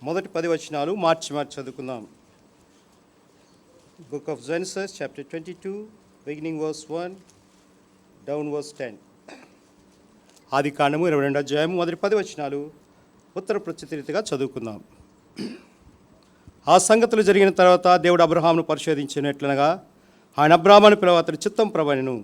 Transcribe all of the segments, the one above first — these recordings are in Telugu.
మొదటి 10 వచనాలు మార్చి చదువుకుందాం. Book of Genesis chapter 22 beginning verse 1 down verse 10. ఆది కాండము 22వ అధ్యాయము మొదటి 10 వచనాలు ఉత్తర ప్రత్యుత్తరీతిగా చదువుకుందాం. ఆ సంగతులు జరిగిన తర్వాత దేవుడు అబ్రహామును పరిశోధించినట్లనగా ఆయన అబ్రహామును పిలువ అతని చిత్తం ప్రబలెను.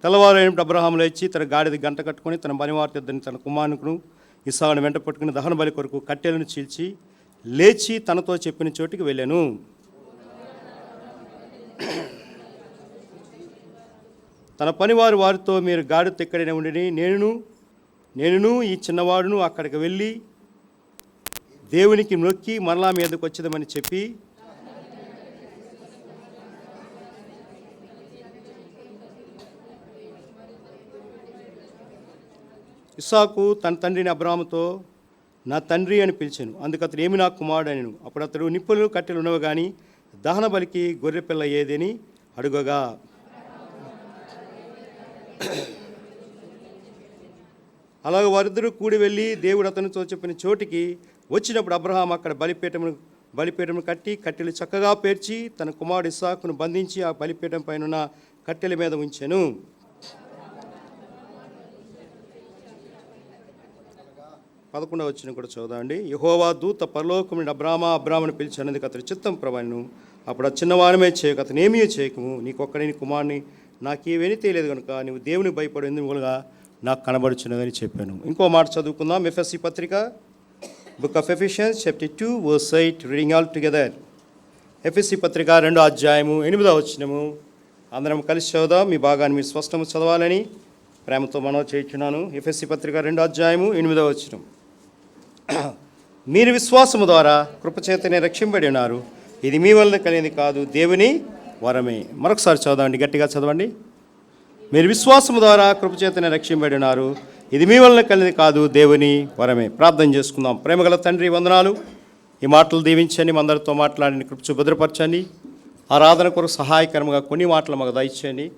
తెల్లవారైనప్పుడు అబ్రహాము లేచి తన గాడిద గంట కట్టుకొని తన పనివారితో తన కుమారునికును ఇస్సాకును వెంట పట్టుకుని దహన బలి కొరకు కట్టెలను చీల్చి లేచి తనతో చెప్పిన చోటికి వెళ్ళాను. తన పనివారు వారితో, మీరు గాడిద ఎక్కడైనా ఉండి నేనును ఈ చిన్నవాడును అక్కడికి వెళ్ళి దేవునికి మొక్కి మరలా మీదకు వచ్చేదమని చెప్పి ఇస్సాకు తన తండ్రిని అబ్రాహాముతో నా తండ్రి అని పిలిచాను. అందుకు అతడు ఏమి నా కుమారుడు అనెను. అప్పుడు అతడు నిప్పులు కట్టెలు ఉన్నవి కానీ దహన బలికి గొర్రెపిల్ల ఏదని అడుగగా అలాగే వారిద్దరూ కూడి వెళ్ళి దేవుడు అతనితో చెప్పిన చోటికి వచ్చినప్పుడు అబ్రహాం అక్కడ బలిపీఠమును కట్టి కట్టెలు చక్కగా పేర్చి తన కుమారుడు ఇస్సాకును బంధించి ఆ బలిపీఠం పైన కట్టెల మీద ఉంచెను. 11వ వచనం కూడా చదువుదామండి. యెహోవా దూత పరలోకము నుండి అబ్రాహామును పిలిచినందుకు అతని చిత్తం ప్రబలెను. అప్పుడు ఆ చిన్నవానమే చేయకు, అతను ఏమీ చేయకము, నీకొక్కడిని కుమారుని నాకేమీ తెలియదు కనుక నువ్వు దేవుని భయపడు, ఎందుకుగా నాకు కనబడుచున్నదని చెప్పాను. ఇంకో మాట చదువుకుందాం. ఎఫెసీ పత్రిక book of Ephesians chapter 2 verse 8 reading all together. ఎఫెసీ పత్రిక 2వ అధ్యాయము 8వ వచనము అందరం కలిసి చదువుదాం. మీ భాగాన్ని మీరు స్పష్టంగా చదవాలని ప్రేమతో మనవి చేయుచున్నాను. ఎఫెసీ పత్రిక 2వ అధ్యాయము 8వ వచనం. మీరు విశ్వాసము ద్వారా కృపచేతనే రక్షింపబడి ఉన్నారు, ఇది మీ వలన కలిగింది కాదు, దేవుని వరమే. మరొకసారి చదవండి, గట్టిగా చదవండి. మీరు విశ్వాసము ద్వారా కృపచేతనే రక్షింపబడి ఉన్నారు, ఇది మీ వలన కలిగింది కాదు, దేవుని వరమే. ప్రార్థన చేసుకుందాం. ప్రేమగల తండ్రి, వందనాలు. ఈ మాటలు దీవించండి, మందరితో మాట్లాడండి, కృపచు భద్రపరచండి. ఆరాధన కొరకు సహాయకరంగా కొన్ని మాటలు మాకు దయచేయండి.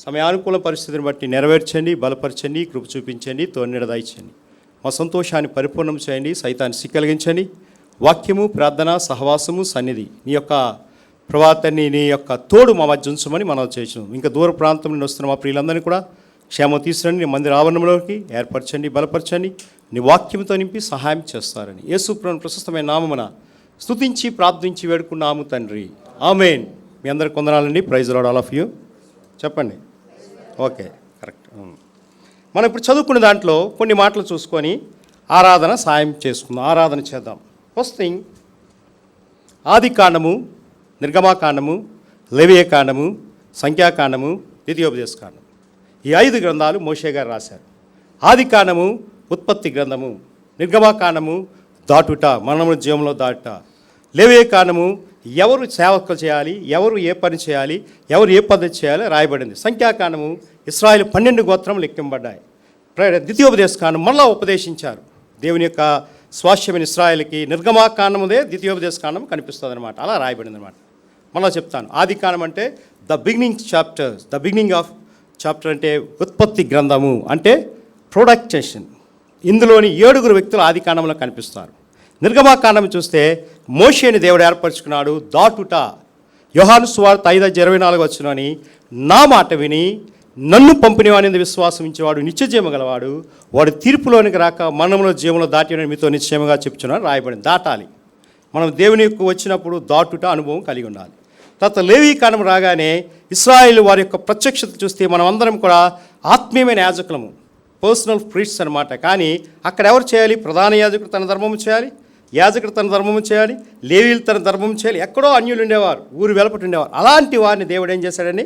సమయానుకూల పరిస్థితిని బట్టి నెరవేర్చండి, బలపరచండి, కృప చూపించండి, తోడునీడ దయచేయండి. మా సంతోషాన్ని పరిపూర్ణం చేయండి, సైతాన్ని సిక్కలిగించండి. వాక్యము, ప్రార్థన, సహవాసము, సన్నిధి నీ యొక్క ప్రవాతాన్ని, నీ యొక్క తోడు మా మధ్య ఉంచమని మనం చేసినాం. ఇంకా దూర ప్రాంతం నుండి వస్తున్న మా ప్రియులందరినీ కూడా క్షేమం తీసుకురండి, నీ మందిర ఆవరణంలోకి ఏర్పరచండి, బలపరచండి, నీ వాక్యంతో నింపి సహాయం చేస్తారని యేసు ప్రభువు ప్రశస్తమైన నామమున స్తుతించి ప్రార్థించి వేడుకున్నాము తండ్రి, ఆమేన్. మీ అందరికి వందనాలండి. Praise lord all of you. చెప్పండి. Okay, correct. మనం ఇప్పుడు చదువుకున్న దాంట్లో కొన్ని మాటలు చూసుకొని ఆరాధన సాయం చేసుకుందాం, ఆరాధన చేద్దాం. ఫస్ట్ థింగ్, ఆది కాండము, నిర్గమాకాండము, లేవియకాండము, సంఖ్యాకాండము, ద్వితీయోపదేశకాండము, ఈ 5 గ్రంథాలు మోషే గారు రాశారు. ఆది కాండము ఉత్పత్తి గ్రంథము, నిర్గమాకాండము దాటుట, మరణము జీవంలో దాటుట, లేవియకాండము ఎవరు సేవకులు చేయాలి, ఎవరు ఏ పని చేయాలి, ఎవరు ఏ పద్ధతి చేయాలి రాయబడింది. సంఖ్యాకాండము ఇశ్రాయేలు 12 గోత్రం లెక్కింపబడ్డాయి. ద్వితీయోపదేశకాండం మళ్ళా ఉపదేశించారు దేవుని యొక్క స్వాస్థ్యమైన ఇశ్రాయేలుకి. నిర్గమాకాండముదే ద్వితీయోపదేశకాండం కనిపిస్తుంది అనమాట, అలా రాయబడింది అనమాట. మళ్ళీ చెప్తాను. ఆది కాండం అంటే ద బిగినింగ్ ఆఫ్ చాప్టర్ అంటే ఉత్పత్తి గ్రంథము, అంటే ప్రొడక్టేషన్. ఇందులోని 7 వ్యక్తులు ఆది కాండంలో కనిపిస్తారు. నిర్గమాకాండం చూస్తే మోషేని దేవుడు ఏర్పరచుకున్నాడు, దాటుట. యోహాను సువార్త 5:24 వచ్చునని నా మాట విని నన్ను పంపినవాని విశ్వాసం ఇచ్చేవాడు నిత్యజీవం గలవాడు, వాడు తీర్పులోనికి రాక మరణంలో జీవంలో దాటి మీతో నిశ్చయముగా చెప్తున్నాడు రాయబడింది. దాటాలి. మనం దేవుని యొక్క వచ్చినప్పుడు దాటుట అనుభవం కలిగి ఉండాలి. తర్వాత లేవీకాండం రాగానే ఇశ్రాయేలు వారి యొక్క ప్రత్యక్షత చూస్తే మనం అందరం కూడా ఆత్మీయమైన యాజకులము, పర్సనల్ ప్రీస్ట్స్ అనమాట. కానీ అక్కడ ఎవరు చేయాలి? ప్రధాన యాజకుడు తన ధర్మము చేయాలి, యాజకుడు తన ధర్మము చేయాలి, లేవీలు తన ధర్మం చేయాలి. ఎక్కడో అన్యులు ఉండేవారు, ఊరు వెలపటి ఉండేవారు. అలాంటి వారిని దేవుడు ఏం చేశాడని,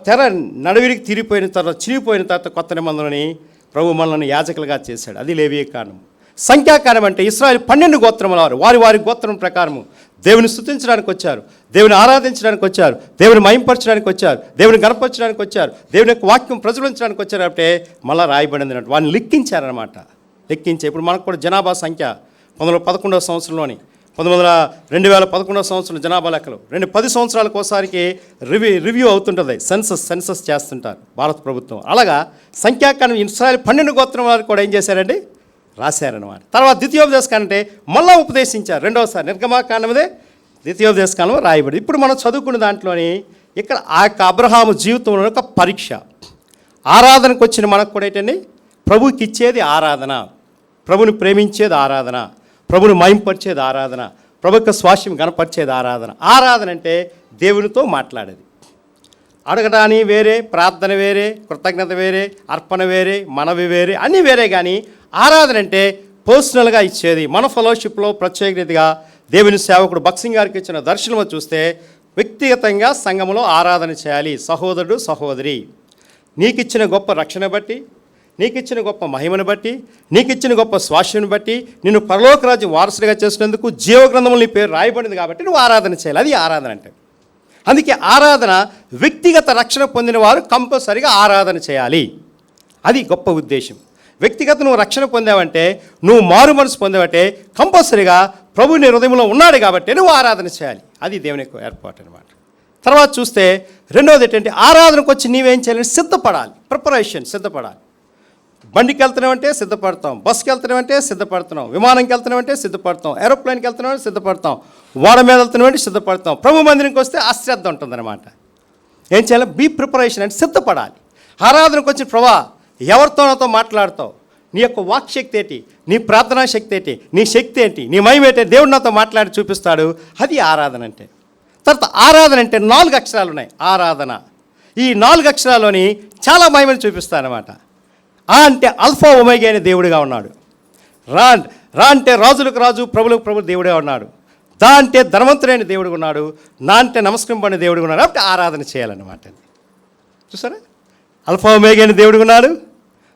తెర నడవిరికి తిరిగిపోయిన తర్వాత, చిరిగిపోయిన తర్వాత కొత్త నిబంధనని ప్రభు మనల్ని యాజకులుగా చేశాడు. అది లేవీకాండం. సంఖ్యాకాండం అంటే ఇశ్రాయేలు 12 గోత్రముల వారు వారి గోత్రం ప్రకారము దేవుని స్తుతించడానికి వచ్చారు, దేవుని ఆరాధించడానికి వచ్చారు, దేవుని మహింపరచడానికి వచ్చారు, దేవుని గణపరచడానికి వచ్చారు, దేవుని యొక్క వాక్యం ప్రచురించడానికి వచ్చారు. అంటే మళ్ళీ రాయబడింది అన్నట్టు వారిని లెక్కించారనమాట. లెక్కించే ఇప్పుడు మనకు కూడా జనాభా సంఖ్య 11వ సంవత్సరంలోని 2011 సంవత్సరం జనాభా లెక్కలు 10 సంవత్సరాలకు ఒకసారికి రివ్యూ అవుతుంటుంది. సెన్సస్ చేస్తుంటారు భారత ప్రభుత్వం. అలాగా సంఖ్యాకాండం ఇస్రాయేల్ 12 గోత్రం వారు కూడా ఏం చేశారండి, రాశారనమాట. తర్వాత ద్వితీయోపదేశకాండం అంటే మళ్ళా ఉపదేశించారు రెండవసారి. నిర్గమాకాండమదే ద్వితీయోపదేశకాండం రాయబడి. ఇప్పుడు మనం చదువుకున్న దాంట్లోని ఇక్కడ ఆ యొక్క అబ్రహాము జీవితంలో ఒక పరీక్ష. ఆరాధనకు వచ్చిన మనకు కూడా ఏంటండి, ప్రభుకి ఇచ్చేది ఆరాధన, ప్రభుని ప్రేమించేది ఆరాధన, ప్రభుని మహింపరిచేది ఆరాధన, ప్రభు యొక్క స్వాస్యం గణపరిచేది ఆరాధన. ఆరాధన అంటే దేవునితో మాట్లాడేది. అడగడాని వేరే, ప్రార్థన వేరే, కృతజ్ఞత వేరే, అర్పణ వేరే, మనవి వేరే, అన్నీ వేరే. కానీ ఆరాధన అంటే పర్సనల్గా ఇచ్చేది. మన ఫెలోషిప్లో ప్రత్యేక రీతిగా దేవుని సేవకుడు భక్సింగ్ గారికి ఇచ్చిన దర్శనం చూస్తే వ్యక్తిగతంగా సంఘంలో ఆరాధన చేయాలి. సహోదరుడు సహోదరి, నీకు ఇచ్చిన గొప్ప రక్షణ బట్టి, నీకు ఇచ్చిన గొప్ప మహిమను బట్టి, నీకు ఇచ్చిన గొప్ప స్వాస్యం బట్టి, నిన్ను పరలోక రాజ్యం వారసుడిగా చేసినందుకు జీవగ్రంథంలో నీ పేరు రాయబడింది కాబట్టి నువ్వు ఆరాధన చేయాలి. అది ఆరాధన అంటే. అందుకే ఆరాధన వ్యక్తిగత రక్షణ పొందిన వారు కంపల్సరిగా ఆరాధన చేయాలి. అది గొప్ప ఉద్దేశం. వ్యక్తిగత నువ్వు రక్షణ పొందావంటే, నువ్వు మారు మనసు పొందావంటే కంపల్సరిగా ప్రభు నీ హృదయంలో ఉన్నాడు కాబట్టి నువ్వు ఆరాధన చేయాలి. అది దేవుని యొక్క ఏర్పాటు అనమాట. తర్వాత చూస్తే రెండవది ఏంటంటే, ఆరాధనకు వచ్చి నీవేం చేయాలని సిద్ధపడాలి. ప్రిపరేషన్, సిద్ధపడాలి. బండికి వెళ్తున్నామంటే సిద్ధపడతాం, బస్కి వెళ్తున్నామంటే సిద్ధపడుతున్నాం, విమానంకి వెళ్తున్నామంటే సిద్ధపడతాం, ఏరోప్లేన్కి వెళ్తున్నామంటే సిద్ధపడతాం, ఓడ మీద వెళ్తున్నామంటే సిద్ధపడతాం. ప్రభు మందిరంకి వస్తే అశ్రద్ధ ఉంటుందన్నమాట. ఏం చేయాలి? బీ ప్రిపరేషన్ అంటే సిద్ధపడాలి. ఆరాధనకు వచ్చిన ప్రభా ఎవరితో నాతో మాట్లాడతావు, నీ యొక్క వాక్శక్తి ఏంటి, నీ ప్రార్థనా శక్తి ఏంటి, నీ శక్తి ఏంటి, నీ మహిమ ఏంటి, దేవుడు నాతో మాట్లాడి చూపిస్తాడు. అది ఆరాధన అంటే. తర్వాత ఆరాధన అంటే 4 అక్షరాలు ఉన్నాయి. ఆరాధన, ఈ 4 అక్షరాల్లోని చాలా మహిమను చూపిస్తానమాట. ఆ అంటే అల్ఫా ఒమేగా అనే దేవుడిగా ఉన్నాడు. రా అంటే రాజులకు రాజు, ప్రభులకు ప్రభు దేవుడిగా ఉన్నాడు. దా అంటే ధనవంతుడైన దేవుడిగా ఉన్నాడు. నా అంటే నమస్కరింపడిన దేవుడిగా ఉన్నాడు. కాబట్టి ఆరాధన చేయాలన్నమాట. చూసారా, అల్ఫా ఒమేగా అనే దేవుడిగా ఉన్నాడు,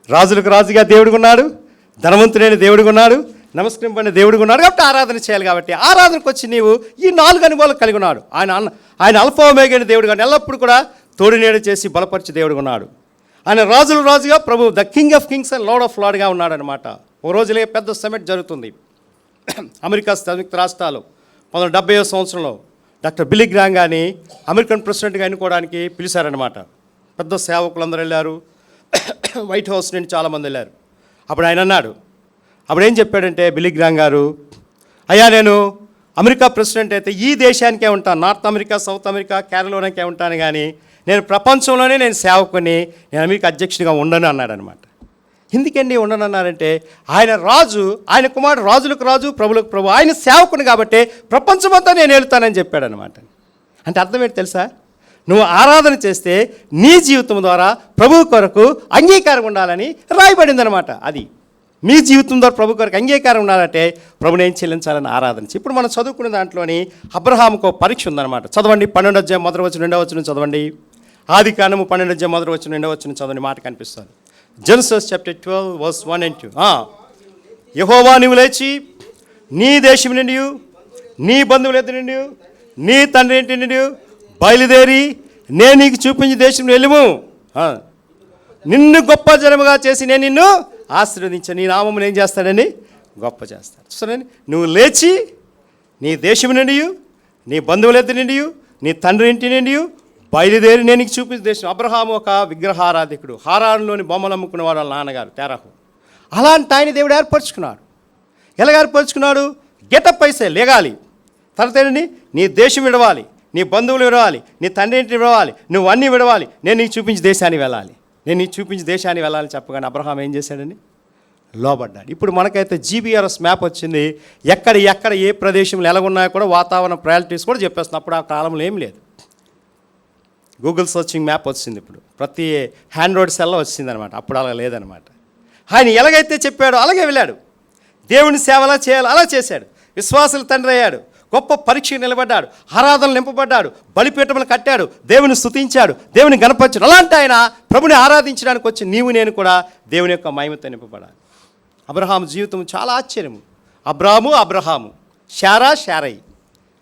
రాజులకు రాజుగా దేవుడిగా ఉన్నాడు, ధనవంతుడైన దేవుడిగా ఉన్నాడు, నమస్కరింపడిన దేవుడిగా ఉన్నాడు. కాబట్టి ఆరాధన చేయాలి. కాబట్టి ఆరాధనకు వచ్చి నీవు ఈ 4 అనుభవాలు కలిగి ఉన్నాడు. ఆయన అల్ఫా ఒమేగా అనే దేవుడిగా ఎల్లప్పుడూ కూడా తోడు నీడ చేసి బలపరిచి దేవుడిగా ఉన్నాడు. ఆయన రాజుల రాజుగా ప్రభు, the king of kings and lord of లార్డ్గా ఉన్నాడనమాట. ఓ రోజులే పెద్ద సమిట్ జరుగుతుంది అమెరికా సంయుక్త రాష్ట్రాలు. 1970వ సంవత్సరంలో డాక్టర్ బిల్లీ గ్రాహం గారిని అమెరికన్ ప్రెసిడెంట్గా ఎన్నుకోవడానికి పిలిచారనమాట. పెద్ద సేవకులందరూ వెళ్ళారు, వైట్ హౌస్ నుండి చాలామంది వెళ్ళారు. అప్పుడు ఆయన అన్నాడు, అప్పుడు ఏం చెప్పాడంటే బిల్లీ గ్రాహం గారు, అయ్యా నేను అమెరికా ప్రెసిడెంట్ అయితే ఈ దేశానికే ఉంటాను, నార్త్ అమెరికా, సౌత్ అమెరికా, కేరళలోనికే ఉంటాను, కానీ నేను ప్రపంచంలోనే నేను సేవకుని, నేను అమెరికా అధ్యక్షుడిగా ఉండను అన్నాడు అనమాట. ఎందుకండి ఉండను అన్నారంటే, ఆయన రాజు, ఆయన కుమారుడు రాజులకు రాజు, ప్రభులకు ప్రభు, ఆయన సేవకుని కాబట్టి ప్రపంచమంతా నేను వెళ్తానని చెప్పాడు అనమాట. అంటే అర్థం ఏంటి తెలుసా? నువ్వు ఆరాధన చేస్తే నీ జీవితం ద్వారా ప్రభు కొరకు అంగీకారం ఉండాలని రాయబడింది అనమాట. అది మీ జీవితం ద్వారా ప్రభు కొరకు అంగీకారం ఉండాలంటే ప్రభుని ఏం చెల్లించాలని ఆరాధన. ఇప్పుడు మనం చదువుకున్న దాంట్లోని అబ్రహాముకు పరీక్ష ఉందన్నమాట. చదవండి, 12వ అధ్యాయం 1వ వచనం చదవండి. ఆది కాండము 12వ అధ్యాయం 1వ వచనం చదవండి. మాట కనిపిస్తుంది. Genesis chapter 12 verse 1 and 2. యెహోవా నీవు లేచి నీ దేశం నుండి, నీ బంధువుల ఎద్దు నుండి, నీ తండ్రి ఇంటి నుండి బయలుదేరి నేను నీకు చూపించే దేశం వెళ్ళుము, నిన్ను గొప్ప జనముగా చేసి నేను నిన్ను ఆశీర్వదించాను, నీ నామమును ఏం చేస్తాడని గొప్ప చేస్తాడు. సరే, నువ్వు లేచి నీ దేశం నుండి, నీ బంధువుల ఎద్దు నుండి, నీ తండ్రి ఇంటి నుండి బయలుదేరి నేను నీకు చూపించే దేశం. అబ్రహాము ఒక విగ్రహారాధికుడు, హారాన్లోని బొమ్మలు అమ్ముకునేవాడు వాళ్ళ నాన్నగారు తెరహు. అలాంటి ఆయన దేవుడు ఏర్పరచుకున్నాడు. ఎలా ఏర్పరచుకున్నాడు? గెటప్ అయితే లేగాలి, తర్వాత ఏంటండి, నీ దేశం విడవాలి, నీ బంధువులు విడవాలి, నీ తండ్రి ఇంటిని విడవాలి, నువ్వు అన్నీ విడవాలి, నేను నీకు చూపించే దేశానికి వెళ్ళాలి, నేను నీకు చూపించే దేశానికి వెళ్ళాలని చెప్పగానే అబ్రహాం ఏం చేశాడండి? లోబడ్డాడు. ఇప్పుడు మనకైతే జీపీఆర్ఎస్ మ్యాప్ వచ్చింది. ఎక్కడ ఏ ప్రదేశంలో ఎలాగున్నాయో కూడా వాతావరణ ప్రయారిటీస్ కూడా చెప్పేస్తుంది. అప్పుడు ఆ కాలంలో ఏం లేదు. గూగుల్ సర్చింగ్ మ్యాప్ వచ్చింది. ఇప్పుడు ప్రతి హ్యాండ్రాయిడ్ సెల్లో వచ్చింది అనమాట. అప్పుడు అలా లేదనమాట. ఆయన ఎలాగైతే చెప్పాడో అలాగే వెళ్ళాడు. దేవుని సేవ అలా చేయాలి, అలా చేశాడు. విశ్వాసుల తండ్రి అయ్యాడు, గొప్ప పరీక్ష నిలబడ్డాడు, ఆరాధనలు నింపబడ్డాడు, బలిపీఠములు కట్టాడు, దేవుని స్తుతించాడు, దేవుని గణపరిచాడు. అలాంటి ఆయన ప్రభుని ఆరాధించడానికి వచ్చి నీవు నేను కూడా దేవుని యొక్క మహిమతో నింపబడాలి. అబ్రహాము జీవితం చాలా ఆశ్చర్యము. అబ్రహాము శారై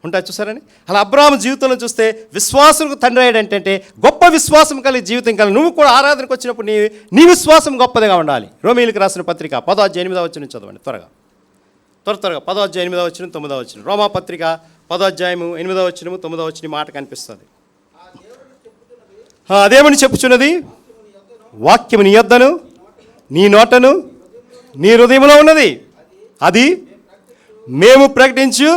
ఉంటాయి చూసారని. అలా అబ్రహాము జీవితంలో చూస్తే విశ్వాసులకు తండ్రి అయ్యాడంటే గొప్ప విశ్వాసం కలిగి జీవితం కలిగి నువ్వు కూడా ఆరాధనకు వచ్చినప్పుడు నీ విశ్వాసం గొప్పదిగా ఉండాలి. రోమీయులకు రాసిన పత్రిక 10:8 చదవండి త్వరగా. త్వరగా 10వ అధ్యాయం 8వ వచనం 9వ వచనం. రోమాపత్రిక 10వ అధ్యాయము 8వ వచనము 9వ వచనం మాట కనిపిస్తుంది. అదేమని చెప్పుచున్నది? వాక్యము నీ యొద్దను నీ నోటను నీ హృదయంలో ఉన్నది, అది మేము ప్రకటించు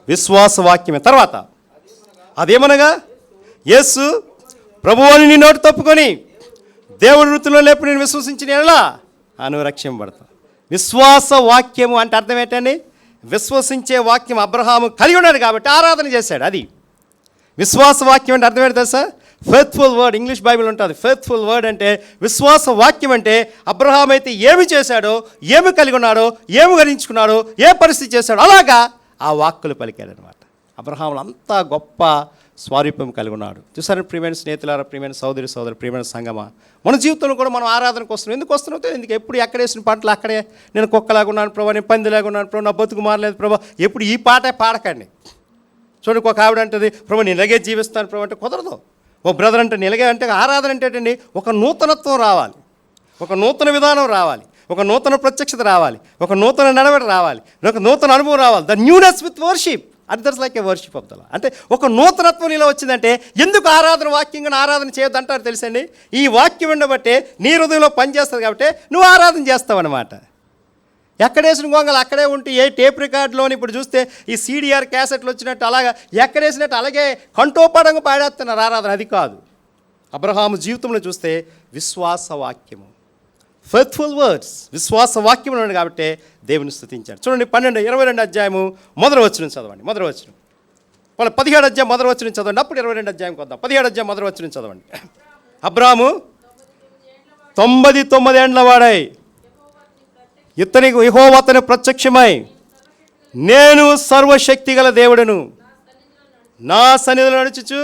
విశ్వాస వాక్యమే. తర్వాత అదేమనగా యేసు ప్రభువుని నీ నోటి తప్పుకొని దేవుడి వృత్తిలో లేపు నేను విశ్వసించిన ఎలా నువ్వు రక్షింపబడతావు. విశ్వాస వాక్యము అంటే అర్థం ఏంటండి? విశ్వసించే వాక్యం అబ్రహాము కలిగి ఉన్నాడు కాబట్టి ఆరాధన చేశాడు. అది విశ్వాస వాక్యం అంటే అర్థం ఏంటి తెలుసా? Faithful word. ఇంగ్లీష్ బైబిల్ ఉంటుంది. ఫెయిత్ఫుల్ వర్డ్ అంటే విశ్వాస వాక్యం అంటే అబ్రహాం అయితే ఏమి చేశాడో, ఏమి కలిగి ఉన్నాడో, ఏమి గ్రహించుకున్నాడో, ఏ పరిస్థితి చేశాడో అలాగా ఆ వాక్కులు పలికాడు అనమాట. అబ్రహాములు అంతా గొప్ప స్వారూప్యం కలిగి ఉన్నాడు. చూసారు ప్రియమైన స్నేహితులారా, ప్రియమైన సోదరి ప్రియమైన సంగమా, మన జీవితంలో కూడా మనం ఆరాధనకు వస్తున్నాం. ఎందుకు వస్తున్నావు? ఎందుకు ఎప్పుడు ఎక్కడేసిన పంటలు అక్కడే, నేను కుక్కలాగా ఉన్నాను ప్రభా, నేను పందిలాగా ఉన్నాను ప్రభా, నా బతుకు మారలేదు ప్రభా, ఎప్పుడు ఈ పాటే పాడకండి. చూడండి, ఒక ఆవిడ అంటుంది ప్రభా నేను ఇలాగే జీవిస్తాను ప్రభా అంటే కుదరదు. ఒక బ్రదర్ అంటే ఇలాగే అంటే ఆరాధన అంటే ఏంటండి? ఒక నూతనత్వం రావాలి, ఒక నూతన విధానం రావాలి, ఒక నూతన ప్రత్యక్షత రావాలి, ఒక నూతన నడవడి రావాలి, ఒక నూతన అనుభవం రావాలి. The newness with worship. Others like A worship of the lord. అంటే ఒక నూతనత్వం నీలో వచ్చిందంటే ఎందుకు ఆరాధన వాక్యంగా ఆరాధన చేయొద్దు అంటారు తెలుసండి? ఈ వాక్యం ఉండబట్టే నీ హృదయంలో పనిచేస్తుంది కాబట్టి నువ్వు ఆరాధన చేస్తావు అనమాట. ఎక్కడేసిన గొంగలు అక్కడే ఉంటే ఏ టేప్ రికార్డులోని ఇప్పుడు చూస్తే ఈ సీడీఆర్ క్యాసెట్లు వచ్చినట్టు అలాగా ఎక్కడేసినట్టు అలాగే కంఠోపాడంగా పాడేస్తున్నారు ఆరాధన. అది కాదు. అబ్రహాము జీవితంలో చూస్తే విశ్వాస వాక్యము, ఫెయిత్ఫుల్ వర్డ్స్, విశ్వాస వాక్యం ఉన్నాడు కాబట్టి దేవుని స్తుతించాడు. చూడండి 22 అధ్యాయము మొదటి వచనం చదవండి. మొదటి వచనం వాళ్ళ 17 అధ్యాయం మొదటి వచనం చదవండి. అప్పుడు 22 అధ్యాయంకి వద్దాం. 17 అధ్యాయం మొదటి వచనం చదవండి. అబ్రాము 99 ఏండ్ల వాడై ఇతనికి యెహోవా అతని ప్రత్యక్షమై నేను సర్వశక్తి గల దేవుడును నా సన్నిధిలో నడుచుచు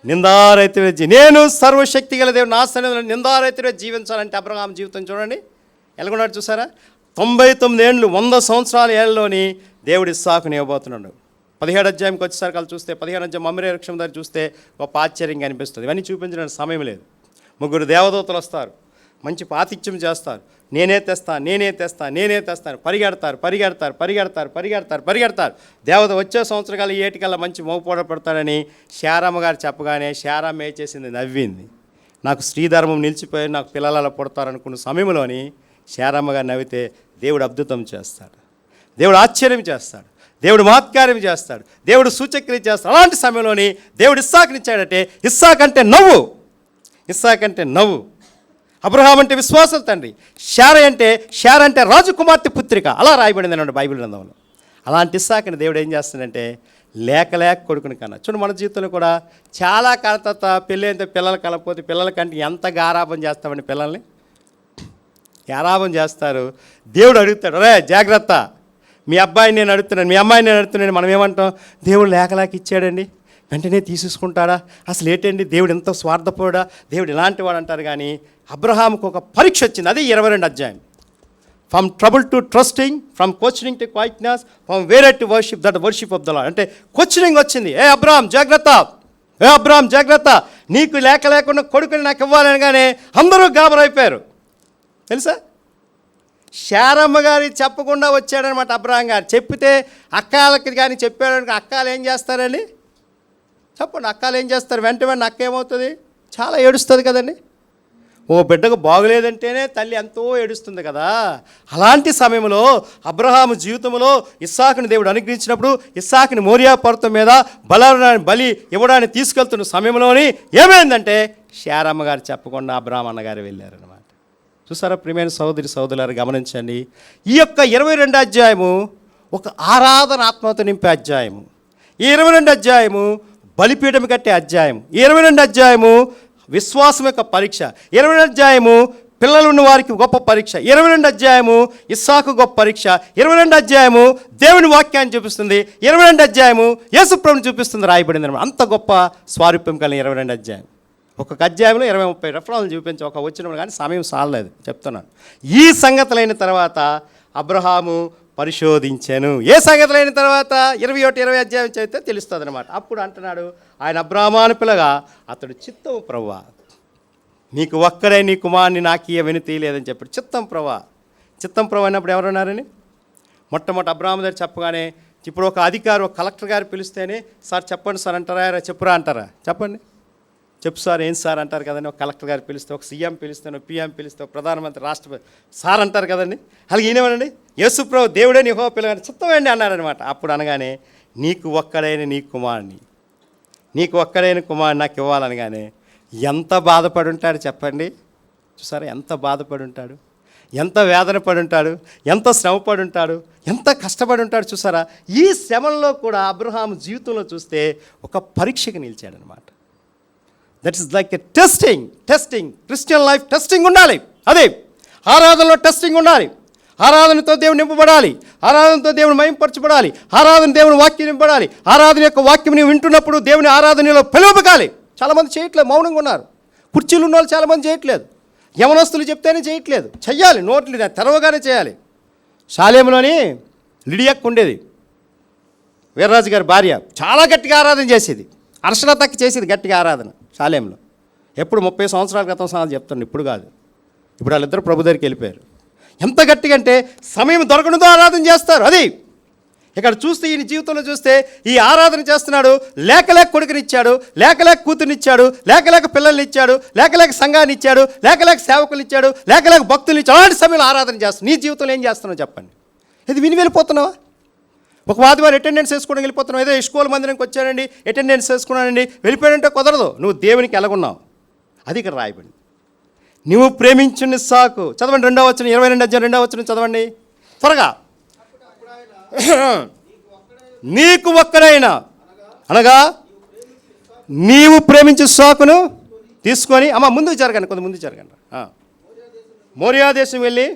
నిందారైతుడే నేను సర్వశక్తి గల దేవుడు నా సన్నిధిలో నిందారైతుడే జీవించాలంటే అబ్రహాం జీవితం చూడండి ఎలాగున్నాడు చూసారా? 99 ఏండ్లు 100 సంవత్సరాల ఏళ్ళలోని దేవుడు ఇస్సాకుని ఇవ్వబోతున్నాడు. 17 అధ్యాయంకి వచ్చేసరికి వాళ్ళు చూస్తే 15 అధ్యాయం మమ్రే వృక్షం దగ్గర చూస్తే గొప్ప ఆశ్చర్యంగా అనిపిస్తుంది. ఇవన్నీ చూపించడానికి సమయం లేదు. 3 దేవదూతలు వస్తారు, మంచి పాతిథ్యం చేస్తారు. నేనే తెస్తాను పరిగెడతారు. దేవత వచ్చే సంవత్సరాలు ఏటికల్లా మంచి మోపూడ పెడతాడని శారమ్మ గారు చెప్పగానే శారమ్మ ఏం చేసింది? నవ్వింది. నాకు స్త్రీధర్మం నిలిచిపోయి నాకు పిల్లల పుడతారనుకున్న సమయంలోని శారమ్మ గారు నవ్వితే దేవుడు అద్భుతం చేస్తాడు, దేవుడు ఆశ్చర్యం చేస్తాడు, దేవుడు మహత్కార్యం చేస్తాడు, దేవుడు సూచక్రియ చేస్తాడు. అలాంటి సమయంలోని దేవుడు ఇస్సాకునిచ్చాడంటే ఇస్సాకంటే నవ్వు. అబ్రహాం అంటే విశ్వాసం తండ్రి, శార అంటే రాజకుమార్తె పుత్రిక, అలా రాయబడింది అన్నాడు బైబిల్ గ్రంథంలో. అలాంటి ఇస్సాకుని దేవుడు ఏం చేస్తాడంటే లేక కొడుకుని కన్నా. చూడండి మన జీవితంలో కూడా చాలా కాలం తర్వాత పెళ్ళి అయితే పిల్లలు కలకపోతే పిల్లలకంటే ఎంత గారాబం చేస్తామండి పిల్లల్ని. గారాబం చేస్తారు. దేవుడు అడుగుతాడు, రే జాగ్రత్త, మీ అబ్బాయిని నేను అడుగుతున్నాను, మీ అమ్మాయిని నేను అడుగుతున్నాను. మనం ఏమంటాం? దేవుడు లేక ఇచ్చాడండి, వెంటనే తీసేసుకుంటాడా? అసలు ఏంటండి దేవుడు ఎంత స్వార్థపోడా, దేవుడు ఇలాంటి వాడు అంటారు. కానీ అబ్రహాముకు ఒక పరీక్ష వచ్చింది. అది 22 అధ్యాయం. From trouble to trusting, from questioning to quietness, from worry to worship, that worship of the lord. అంటే క్వశ్చనింగ్ వచ్చింది. ఏ అబ్రహాం జాగ్రత్త, నీకు లేకుండా కొడుకుని నాకు ఇవ్వాలనగానే అందరూ గాబరైపోయారు. తెలుసా? శారమ్మ గారి చెప్పకుండా వచ్చాడనమాట అబ్రహాం గారు. చెప్పితే అక్కాలకి కానీ చెప్పాడు. అక్కాలు ఏం చేస్తారండి చెప్పండి? అక్కాలు ఏం చేస్తారు? వెంటనే అక్క ఏమవుతుంది? చాలా ఏడుస్తుంది కదండి. ఓ బిడ్డకు బాగులేదంటేనే తల్లి ఎంతో ఏడుస్తుంది కదా. అలాంటి సమయంలో అబ్రహాము జీవితంలో ఇస్సాకుని దేవుడు అనుగ్రహించినప్పుడు ఇస్సాకుని మోరియా పర్వతం మీద బలి ఇవ్వడానికి తీసుకెళ్తున్న సమయంలోని ఏమైందంటే శారమ్మ గారు చెప్పకుండా అబ్రహాం అన్నగారు వెళ్ళారనమాట. చూసారా ప్రియమైన సోదరులారు, గమనించండి. ఈ యొక్క 22 అధ్యాయము ఒక ఆరాధన ఆత్మతో నింపే అధ్యాయము. ఈ 22 అధ్యాయము బలిపీఠం కట్టే అధ్యాయం. 22 అధ్యాయము విశ్వాసం యొక్క పరీక్ష. 22 అధ్యాయము పిల్లలు ఉన్న వారికి గొప్ప పరీక్ష. 22 అధ్యాయము ఇస్సాకు గొప్ప పరీక్ష. 22 అధ్యాయము దేవుని వాక్యాన్ని చూపిస్తుంది. 22 అధ్యాయము యేసుప్రభుని చూపిస్తుంది, రాయబడింది అనమాట. అంత గొప్ప స్వారూప్యం కలిగిన 22 అధ్యాయం. ఒక్కొక్క అధ్యాయంలో 20-30 రెఫరెన్స్లు చూపించి ఒక వచ్చినప్పుడు కానీ సమయం సాలలేదు చెప్తున్నాను. ఈ సంగతులైన తర్వాత అబ్రహాము పరిశోధించాను. ఏ సంగతులైన తర్వాత 21-20 అధ్యాయం చదివితే తెలుస్తుంది అనమాట. అప్పుడు అంటున్నాడు, ఆయన అబ్రహామాను పిల్లగా అతడు చిత్తము ప్రభువా, నీకు ఒక్కడే నీ కుమారుని నాకు వినతి లేదని చెప్పాడు. చిత్తం ప్రభా అన్నప్పుడు ఎవరున్నారని? మొట్టమొదటి అబ్రహాము దగ్గర చెప్పగానే ఇప్పుడు ఒక అధికారి, ఒక కలెక్టర్ గారు పిలిస్తేనే సార్ చెప్పండి సార్ అంటారా, చెప్పురా అంటారా? చెప్పండి, చెప్పు సార్, ఏం సార్ అంటారు కదండి. ఒక కలెక్టర్ గారు పిలిస్తే, ఒక సీఎం పిలిస్తే, ఒక పిఎం పిలిస్తే, ఒక ప్రధానమంత్రి, రాష్ట్రపతి సార్ అంటారు కదండి. అలాగే ఈయనేమనండి, యేసుప్రభు దేవుడే యెహోవా పిల్లగాని చిత్తమేండి అన్నాడనమాట. అప్పుడు అనగానే నీకు ఒక్కడైన నీ కుమారుని, నీకు ఒక్కడైన కుమారుని నాకు ఇవ్వాలనగానే ఎంత బాధపడి ఉంటాడు చెప్పండి. చూసారా ఎంత బాధపడి ఉంటాడు, ఎంత వేదన పడి ఉంటాడు, ఎంత శ్రమపడి ఉంటాడు, ఎంత కష్టపడి ఉంటాడు. చూసారా ఈ శ్రమల్లో కూడా అబ్రహాము జీవితంలో చూస్తే ఒక పరీక్షకు నిలిచాడనమాట. That is like a testing Christian life testing ఉండాలి. అదే ఆరాధనలో టెస్టింగ్ ఉండాలి. ఆరాధనతో దేవుడు నింపబడాలి, ఆరాధనతో దేవుడు మహింపరచబడాలి, ఆరాధన దేవుని వాక్యం నింపబడాలి. ఆరాధన యొక్క వాక్యం నీవు వింటున్నప్పుడు దేవుని ఆరాధనలో పిలువబకాలి. చాలామంది చేయట్లేదు, మౌనంగా ఉన్నారు. కుర్చీలు ఉన్న వాళ్ళు చాలామంది చేయట్లేదు, యవనస్తులు చెప్తేనే చేయట్లేదు. చెయ్యాలి, నోట్లు తెరవగానే చేయాలి. శాలేంలోని లిడియక్ ఉండేది, వీర్రాజు గారి భార్య, చాలా గట్టిగా ఆరాధన చేసేది. అర్షలతకి చేసేది గట్టిగా ఆరాధన శాలేంలో. ఎప్పుడు 30 సంవత్సరాల క్రితం సంగతి చెప్తాను, ఇప్పుడు కాదు. ఇప్పుడు వాళ్ళిద్దరు ప్రభు దగ్గరికి వెళ్ళిపోయారు. ఎంత గట్టిగా అంటే సమయం దొరకడంతో ఆరాధన చేస్తారు. అది ఇక్కడ చూస్తే ఈయన జీవితంలో చూస్తే ఈ ఆరాధన చేస్తున్నాడు. లేక కొడుకునిచ్చాడు, లేక కూతురునిచ్చాడు, లేక పిల్లల్ని ఇచ్చాడు, లేక సంఘాన్ని ఇచ్చాడు, లేక సేవకులు ఇచ్చాడు, లేక భక్తులు ఇచ్చాడు. అలాంటి సమయంలో ఆరాధన చేస్తున్నాడు. నీ జీవితంలో ఏం చేస్తున్నావు చెప్పండి? ఇది విని వెళ్ళిపోతున్నావా? ఒక ఆదివారం అటెండెన్స్ వేసుకోవడం వెళ్ళిపోతున్నావు. ఏదో స్కూల్ మందిరంకి వచ్చానండి, అటెండెన్స్ వేసుకున్నానండి, వెళ్ళిపోయాడంటే కుదరదు. నువ్వు దేవునికి ఎలాగున్నావు అది ఇక్కడ రాయబడింది. నువ్వు ప్రేమించిన సాకు చదవండి. 2వ వచనం, 22వ అధ్యాయం 2వ వచనం చదవండి త్వరగా. నీకు ఒక్కడైనా అనగా నీవు ప్రేమించే సాకును తీసుకొని ముందుకు జరగండి, కొంత ముందుకు జరగండి. మోరియా దేశం వెళ్ళి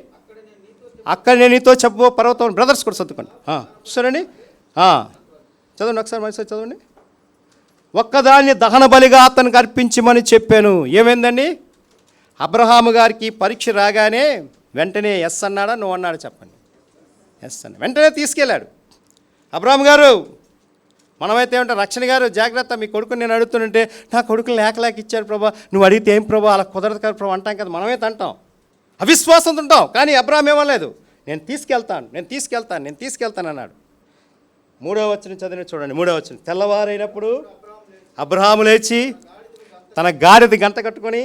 అక్కడ నేను నీతో చెప్పు పర్వతం. బ్రదర్స్ కూడా చదువుకోండి, చూసారండి. చదవండి ఒకసారి మనసు చదవండి. ఒక్కదాన్ని దహన బలిగా అతనికి అర్పించమని చెప్పాను. ఏమైందండి? అబ్రహాము గారికి పరీక్ష రాగానే వెంటనే ఎస్ అన్నాడా, నువ్వు అన్నాడు చెప్పండి? ఎస్ అన్న వెంటనే తీసుకెళ్ళాడు. అబ్రహాము గారు, మనమైతే ఏమంటే రక్షణ గారు జాగ్రత్త, మీ కొడుకుని నేను అడుగుతుంటే నా కొడుకుని లేక ఇచ్చారు ప్రభా, నువ్వు అడిగితే ఏం ప్రభా అలా కుదరదు కదా ప్రభా అంటాం కదా, మనమైతే అంటాం, అవిశ్వాసంతో ఉంటాం. కానీ అబ్రహాం ఏమనలేదు, నేను తీసుకెళ్తాను అన్నాడు. 3వ వచనం చదివి చూడండి. 3వ వచనం, తెల్లవారైనప్పుడు అబ్రహాము లేచి తన గాడిద గంట కట్టుకొని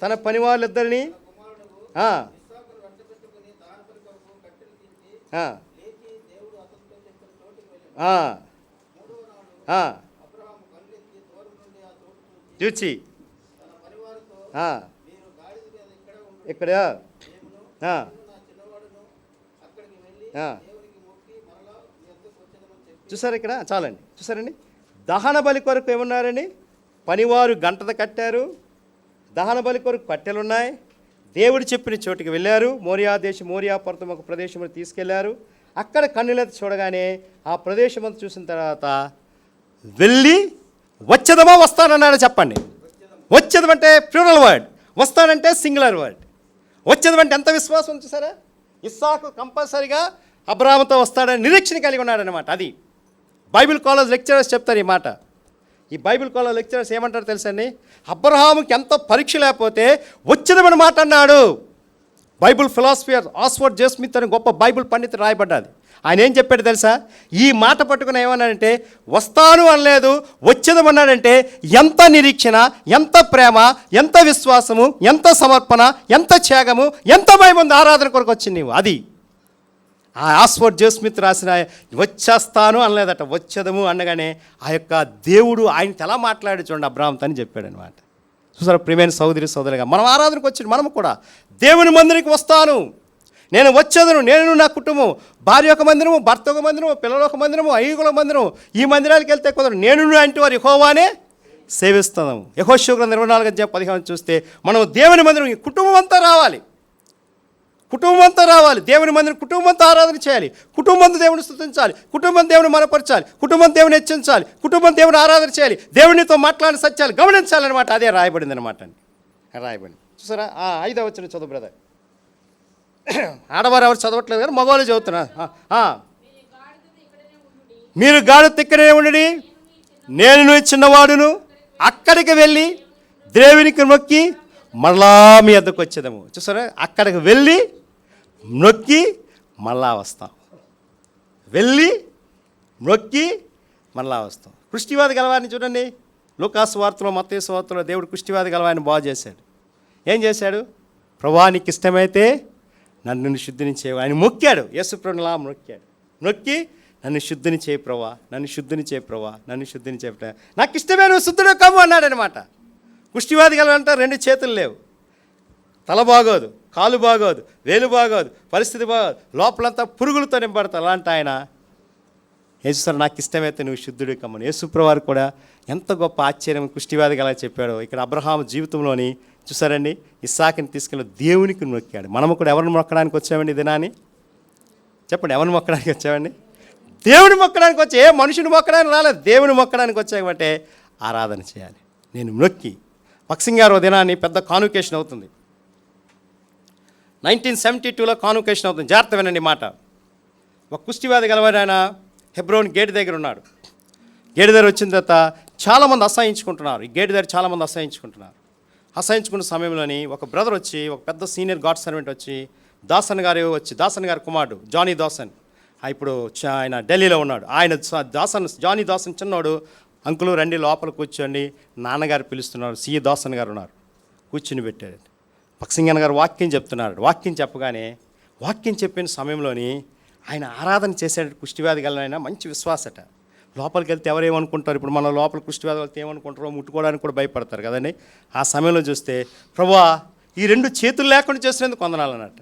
తన పని వాళ్ళిద్దరిని చూచి ఇక్కడ చూసారు, ఇక్కడ చాలండి. చూసారండి, దహన బలి కొరకు ఏమన్నారండి? పనివారు గంటద కట్టారు, దహన బలి కొరకు కట్టెలున్నాయి. దేవుడు చెప్పిన చోటుకి వెళ్ళారు. మోరియా పర్వతం ఒక ప్రదేశంలో తీసుకెళ్లారు. అక్కడ కన్నులెత్తి చూడగానే ఆ ప్రదేశం అంతా చూసిన తర్వాత వెళ్ళి వచ్చేదమా వస్తానన్నాడు చెప్పండి. వచ్చేదమంటే ప్లూరల్ వర్డ్, వస్తానంటే సింగులర్ వర్డ్. వచ్చేదమంటే ఎంత విశ్వాసం చూసారా? ఇస్సాకు కంపల్సరీగా అబ్రహాముతో వస్తాడని నిరీక్షణ కలిగి ఉన్నాడనమాట. అది బైబిల్ కాలేజ్ లెక్చరర్స్ చెప్తారు ఈ మాట. ఈ బైబిల్ కాలేజ్ లెక్చరర్స్ ఏమంటారు తెలుసండి? అబ్రహాముకి ఎంత పరీక్ష లేకపోతే వచ్చేదమని మాట అన్నాడు. బైబిల్ ఫిలాసఫియర్ ఆక్స్ఫర్డ్ జే స్మిత్ అని గొప్ప బైబిల్ పండితుడు రాయబడ్డాది. ఆయన ఏం చెప్పాడు తెలుసా? ఈ మాట పట్టుకుని ఏమన్నాడంటే వస్తాను అనలేదు, వచ్చేదమన్నాడంటే ఎంత నిరీక్షణ, ఎంత ప్రేమ, ఎంత విశ్వాసము, ఎంత సమర్పణ, ఎంత త్యాగము, ఎంత భయం ఆరాధన కొరకు వచ్చింది నీవు. అది ఆ ఆక్స్ఫర్డ్ జే స్మిత్ రాసిన వచ్చేస్తాను అనలేదట, వచ్చేదము అనగానే ఆ యొక్క దేవుడు ఆయనతో ఎలా మాట్లాడి చూడండి అబ్రహాంతో అని చెప్పాడు అనమాట. చూసారా ప్రియమైన సోదరిగా, మనం ఆరాధనకు వచ్చి మనము కూడా దేవుని మందిరికి వస్తాను, నేను వచ్చేదను, నేను నా కుటుంబం, భార్య ఒక మందిరము, భర్త ఒక మందిరము, పిల్లలు ఒక మందిరము, ఐగుల మందిరము, ఈ మందిరాలకు వెళ్తే కుదరదు, నేను అంటే వారు యెహోవానే సేవిస్తాము. యెహోషువ గ్రంథం 24:15 చూస్తే మనం దేవుని మందిరం కుటుంబం అంతా రావాలి, దేవుని మందిరం కుటుంబం అంతా ఆరాధన చేయాలి, కుటుంబంతో దేవుని స్తుతించాలి, కుటుంబం దేవుని మనపరచాలి, కుటుంబం దేవుని హెచ్చించాలి, కుటుంబం దేవుని ఆరాధన చేయాలి, దేవునితో మాట్లాడిన సత్యాలు గమనించాలన్నమాట. అదే రాయబడింది అనమాట అండి, రాయబడింది. చూసారా 5వ వచనం చదువు బ్రదర్. ఆడవారు ఎవరు చదవట్లేదు కానీ మగవాళ్ళు చదువుతున్నా. మీరు గాడిద ఇక్కడే ఉండి నేను చిన్నవాడును అక్కడికి వెళ్ళి దేవునికి మొక్కి మళ్ళా మీ వద్దకు వచ్చేదాము. చూసారా, అక్కడికి వెళ్ళి నొక్కి మళ్ళా వస్తాం. వెళ్ళి మొక్కి మనలా వస్తాం. కుష్టివాది గలవారిని చూడండి, లూకాసు వార్తలో మత్తయి వార్తలో దేవుడు కుష్టివాది గలవారిని బాగు చేశాడు. ఏం చేశాడు? ప్రభువా నీకు ఇష్టమైతే నన్ను శుద్ధిని చేయవు. ఆయన మొక్కాడు, యేసుప్రభులా మొక్కాడు. మొక్కి నన్ను శుద్ధిని చేయి ప్రభువా, నన్ను శుద్ధిని చేయి ప్రభువా, నన్ను శుద్ధిని చేయ, నాకు ఇష్టమే నువ్వు శుద్ధుడు కమ్ము అన్నాడు అనమాట. కుష్టివాది గలవంటే 2 చేతులు లేవు, తల బాగోదు, కాలు బాగోదు, వేలు బాగోదు, పరిస్థితి బాగోదు, లోపలంతా పురుగులతో నింపడతారు. అలాంటి ఆయన యేసు నాకు ఇష్టమైతే నువ్వు శుద్ధుడు కమ్మని. యేసుప్రభువారు కూడా ఎంత గొప్ప ఆశ్చర్యం కుష్టివాదిగా అలా చెప్పాడు. ఇక్కడ అబ్రహాము జీవితంలోని చూసారండి, ఇస్సాకుని తీసుకెళ్ళి దేవునికి మొక్కాడు. మనము కూడా ఎవరిని మొక్కడానికి వచ్చామండి ఈ దినాన్ని? చెప్పండి, ఎవరిని మొక్కడానికి వచ్చామండి? దేవుని మొక్కడానికి వచ్చి, ఏ మనుషుని మొక్కడానికి రాలేదు, దేవుని మొక్కడానికి వచ్చామంటే ఆరాధన చేయాలి. నేను మొక్కి భక్సింగ్ గారు దినాన్ని పెద్ద కాన్వకేషన్ అవుతుంది. 1972లో కాన్వకేషన్ అవుతుంది. జాగ్రత్త వినండి మాట. ఒక కుష్టివాది గలవాడు ఆయన హెబ్రోన్ గేట్ దగ్గర ఉన్నాడు. గేటు దగ్గర వచ్చిన తర్వాత చాలామంది అసహించుకుంటున్నారు. ఈ గేటు దగ్గర చాలామంది అసహించుకుంటున్నారు. అసహించుకున్న సమయంలోని ఒక బ్రదర్ వచ్చి, ఒక పెద్ద సీనియర్ గాడ్ సర్వెంట్ వచ్చి, దాసన్ గారి కుమారుడు జానీ దాసన్, ఇప్పుడు ఆయన ఢిల్లీలో ఉన్నాడు. ఆయన జానీ దాసన్ చిన్నోడు, అంకులు రండి లోపల కూర్చోండి, నాన్నగారు పిలుస్తున్నారు, సిఏ దాసన్ గారు ఉన్నారు, కూర్చుని పెట్టాడు. భక్సింగన్ గారు వాక్యం చెప్తున్నాడు. వాక్యం చెప్పగానే, వాక్యం చెప్పిన సమయంలోని ఆయన ఆరాధన చేసేట కుష్టివ్యాధి గలనైనా మంచి విశ్వాసట. లోపలికి వెళ్తే ఎవరేమనుకుంటారు? ఇప్పుడు మన లోపల కుష్టివ్యాధి వెళ్తే ఏమనుకుంటారో, ముట్టుకోవడానికి కూడా భయపడతారు కదండి. ఆ సమయంలో చూస్తే, ప్రభువా ఈ 2 చేతులు లేకుండా చేసినందుకు వందనాలన్నట.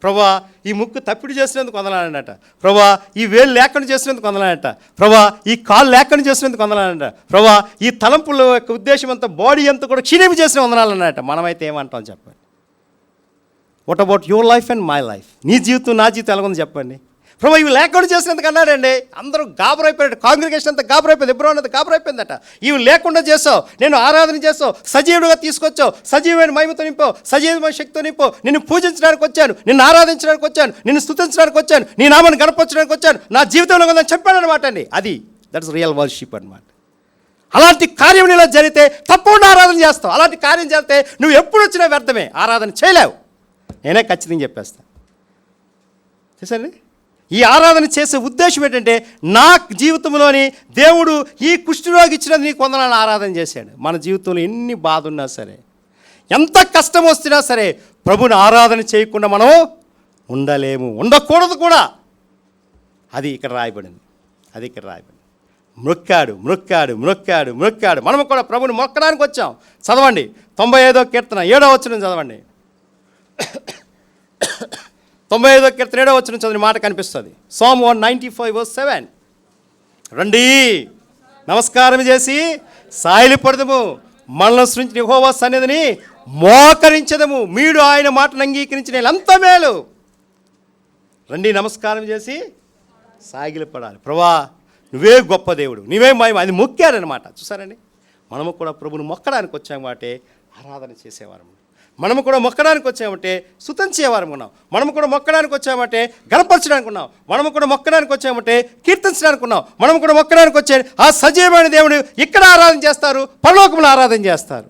ప్రభువా ఈ ముక్కు తప్పిడి చేసినందుకు వందనాలన్నట. ప్రభువా ఈ వేలు లేకుండా చేసినందుకు వందనాలన్నట. ప్రభువా ఈ కాలు లేకుండా చేసినందుకు వందనాలన్నట. ప్రభువా ఈ తలంపుల యొక్క ఉద్దేశం అంతా, బాడీ అంతా కూడా క్షీణింపు చేసిన వందనాలన్నట. మనమైతే ఏమంటాం చెప్పండి? What about your life and my life? నీ జీవితం నా జీవితం ఎలాగుంది చెప్పండి? ప్రభు ఇవి లేకుండా చేసినందుకు అన్నాడండి. అందరూ గాబరైపోయాడు, కాంగ్రిగేషన్ అంతా గాబరైపోయింది, ఎబ్రోన్ అంతా గాబరైపోయిందట. ఇవి లేకుండా చేసావు, నేను ఆరాధన చేసావు, సజీవుడిగా తీసుకొచ్చావు, సజీవమైన మహిమతో నింపావు, సజీవమైన శక్తితో నింపావు, నిన్ను పూజించడానికి వచ్చాను, నిన్ను ఆరాధించడానికి వచ్చాను, నిన్ను స్తుతించడానికి వచ్చాను, నీ నామాన్ని గణపరచడానికి వచ్చాను, నా జీవితంలో ఉందని చెప్పాడు అనమాట అండి. అది దట్స్ రియల్ వర్షిప్ అనమాట. అలాంటి కార్యం ఇలా జరిగితే తప్పకుండా ఆరాధన చేస్తావు. అలాంటి కార్యం జరిగితే నువ్వు ఎప్పుడు వచ్చినా వ్యర్థమే, ఆరాధన చేయలేవు. నేనే ఖచ్చితంగా చెప్పేస్తాను. చూసండి, ఈ ఆరాధన చేసే ఉద్దేశం ఏంటంటే, నా జీవితంలోని దేవుడు ఈ కుష్ఠరోగి ఇచ్చినది నీకు వందనాలు ఆరాధన చేశాడు. మన జీవితంలో ఎన్ని బాధ ఉన్నా సరే, ఎంత కష్టం వస్తున్నా సరే, ప్రభుని ఆరాధన చేయకుండా మనం ఉండలేము, ఉండకూడదు కూడా. అది ఇక్కడ రాయబడింది. మొక్కాడు. మనం కూడా ప్రభుని మొక్కడానికి వచ్చాం. చదవండి 95వ కీర్తన 7వ వచనం చదవండి. 95వ కీర్తన 7వ వచనం చదివిన మాట కనిపిస్తుంది. Psalm 195:7. రండి నమస్కారం చేసి సాయలిపడదము, మనల్ని సృష్టించిన యెహోవా సన్నిధిని మోకరించదము, మీడు ఆయన మాటను అంగీకరించిన ఎంత మేలు. రండి నమస్కారం చేసి సాగిలపడాలి. ప్రభువా నువ్వే గొప్ప దేవుడు, నువ్వే మహిమ, అది మొక్కారనమాట. చూసారండి, మనము కూడా ప్రభుని మొక్కడానికి వచ్చామంటే ఆరాధన చేసేవారము. మనము కూడా మొక్కడానికి వచ్చామంటే స్తుతించేవారం ఉన్నాం. మనము కూడా మొక్కడానికి వచ్చామంటే గణపరచడానికి ఉన్నాం. మనము కూడా మొక్కడానికి వచ్చామంటే కీర్తించడానికి ఉన్నాం. మనము కూడా మొక్కడానికి వచ్చే ఆ సజీవమైన దేవుడు ఇక్కడ ఆరాధన చేస్తారు, పరలోకంలో ఆరాధన చేస్తారు.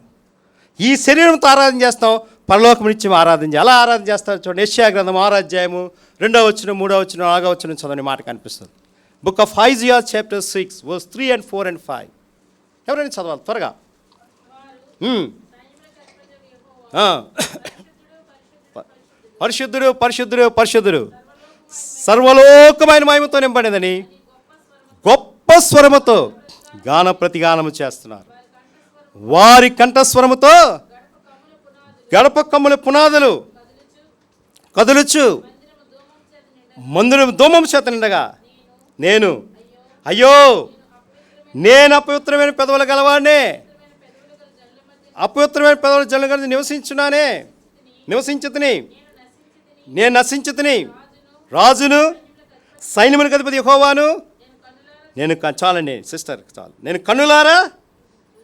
ఈ శరీరంతో ఆరాధన చేస్తాం, పరలోకం నుంచి ఆరాధన చేయాలి. అలా ఆరాధన చేస్తారు. చూడండి, యెషయా గ్రంథం 6వ అధ్యాయము 2వ వచనం 3వ వచనం 4వ వచనం చదవని మాట కనిపిస్తుంది. Book of Isaiah chapter 6 verse 3 and 4 and 5. ఎవరైనా చదవాలి త్వరగా. పరిశుద్ధుడు పరిశుద్ధుడు పరిశుద్ధుడు, సర్వలోకమైన మహిమతో నింపడినదని గొప్ప స్వరముతో గాన ప్రతిగానము చేస్తున్నారు. వారి కంఠస్వరముతో గడప కమ్ముల పునాదులు కదులుచు, మందిరం ధూమం చేత నిండగా నేను, అయ్యో నేను అపవిత్రమైన పెదవుల గలవాడినే, అపవిత్రమైన పెదవుల జల్లు కలిసి నివసించుతుని, నేను నశించుతుని, రాజును సైన్యములకు అధిపతి యెహోవాను నేను. చాలండి సిస్టర్, చాలు. నేను కన్నులారా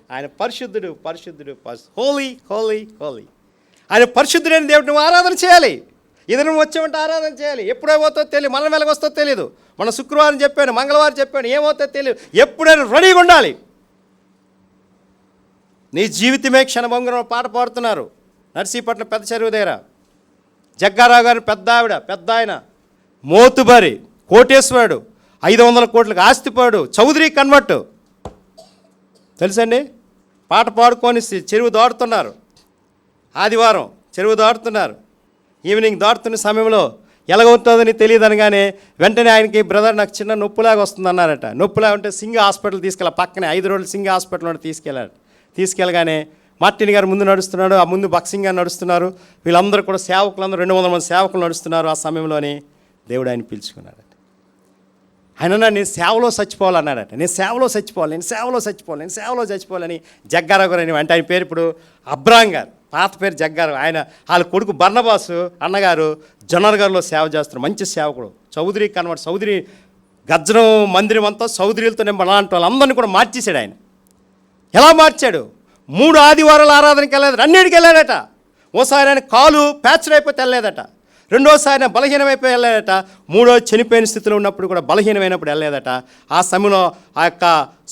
ఆయన పరిశుద్ధుడు పరిశుద్ధుడు, హోలీ హోలీ హోలీ. ఆయన పరిశుద్ధుడైన దేవుడు నువ్వు ఆరాధన చేయాలి. ఎదురు వచ్చామంటే ఆరాధన చేయాలి. ఎప్పుడేమవుతో తెలియదు, మనం వెలగొస్తో తెలియదు. మన శుక్రవారం చెప్పాను, మంగళవారం చెప్పాను, ఏమవుతో తెలియదు. ఎప్పుడైనా రెడీగా ఉండాలి. నీ జీవితమే క్షణభంగురం పాట పాడుతున్నారు నర్సీపట్నం పెద్ద చెరువు దగ్గర. జగ్గారావు గారు పెద్ద ఆయన, మోతుబరి కోటేశ్వరుడు, 500 కోట్లకు ఆస్తిపాడు, చౌదరి కన్వర్ట్. తెలుసండి, పాట పాడుకొని చెరువు దాటుతున్నారు. ఆదివారం చెరువు దాటుతున్నారు. ఈవినింగ్ దాటుతున్న సమయంలో ఎలాగవుతుందని తెలియదు అనగానే వెంటనే ఆయనకి, బ్రదర్ నాకు చిన్న నొప్పులాగా వస్తుంది అన్నారట. నొప్పులాగా ఉంటే సింగ్ హాస్పిటల్ తీసుకెళ్ళి, పక్కనే 5 రోజులు సింగ్ హాస్పిటల్ తీసుకెళ్ళాడు. తీసుకెళ్ళగానే మార్టిన్ గారు ముందు నడుస్తున్నాడు, ఆ ముందు బక్సింగ్ గారు నడుస్తున్నారు. వీళ్ళందరూ కూడా సేవకులందరూ 200 మంది సేవకులు నడుస్తున్నారు. ఆ సమయంలోనే దేవుడు ఆయన పిలుచుకున్నాడట. ఆయన అన్నాడు, నేను సేవలో చచ్చిపోవాలన్నాడట. నేను సేవలో చచ్చిపోవాలని జగ్గారావు గారు అని, అంటే ఆయన పేరు ఇప్పుడు అబ్రాం గారు, పాత పేరు జగ్గారావు. ఆయన వాళ్ళ కొడుకు బర్నబాసు అన్నగారు జొన్నర్ గారిలో సేవ చేస్తారు. మంచి సేవకుడు, చౌదరి కన్వర్ట్. చౌదరి గజ్జరం మందిరం అంతా చౌదరిలతో అలాంటి వాళ్ళందరినీ కూడా మార్చేశాడు ఆయన. ఎలా మార్చాడు? 3 ఆదివారాల ఆరాధనకి వెళ్ళలేదు, అన్నిటికి వెళ్ళాడట. ఓసారి ఆయన కాలు ప్యాచర్ అయిపోతే వెళ్ళలేదట. రెండోసారి ఆయన బలహీనమైపోయి వెళ్ళలేదట. మూడో చనిపోయిన స్థితిలో ఉన్నప్పుడు కూడా బలహీనమైనప్పుడు వెళ్ళలేదట. ఆ సమయంలో ఆ యొక్క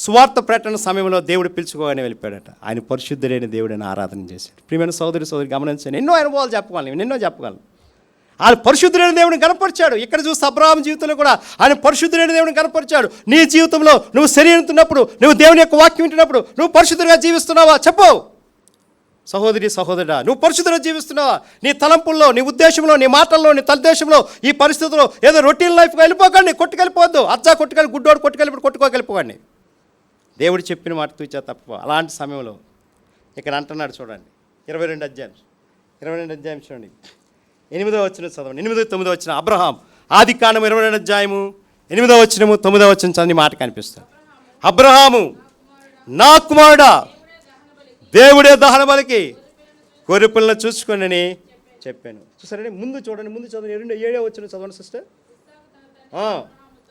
సువార్త ప్రకటన సమయంలో దేవుడు పిలుచుకోగానే వెళ్ళిపోయాడట. ఆయన పరిశుద్ధుడైన దేవుడైన ఆరాధన చేశాడు. ప్రియమైన సోదరి గమనించండి, ఎన్నో అనుభవాలు చెప్పగలను. ఆయన పరిశుద్ధుడైన దేవుడిని కనపరిచాడు. ఇక్కడ చూస్తే అబ్రహాము జీవితంలో కూడా ఆయన పరిశుద్ధుడైన దేవుడిని కనపరిచాడు. నీ జీవితంలో నువ్వు శరీరంతున్నప్పుడు, నువ్వు దేవుని యొక్క వాక్యం వింటున్నప్పుడు నువ్వు పరిశుద్ధుడిగా జీవిస్తున్నావా? చెప్పు సహోదరుడా, నువ్వు పరిశుద్ధంగా జీవిస్తున్నావా? నీ తలంపుల్లో, నీ ఉద్దేశంలో, నీ మాటల్లో, నీ తలదేశంలో, ఈ పరిస్థితుల్లో ఏదో రొటీన్ లైఫ్గా వెళ్ళిపోకండి. కొట్టుకెళ్ళిపోవద్దు. గుడ్డోడు కొట్టుకెళ్ళిపోకండి. దేవుడు చెప్పిన మాట తూచా తప్ప. అలాంటి సమయంలో ఇక్కడ అంటున్నాడు చూడండి, 22 అధ్యాయం చూడండి, 8వ వచనం చదవండి. 8, 9 వచ్చిన అబ్రహాం, ఆదికాండం 22 అధ్యాయము 8వ వచనము 9వ వచనం చదివి మాట కనిపిస్తుంది. అబ్రహాము, నా కుమారుడా, దేవుడే దహన బలికి గొర్రె పిల్లను చూసుకొనని చెప్పాను. చూసారండి, ముందు చదవండి, 7వ వచనం చదవండి సిస్టర్.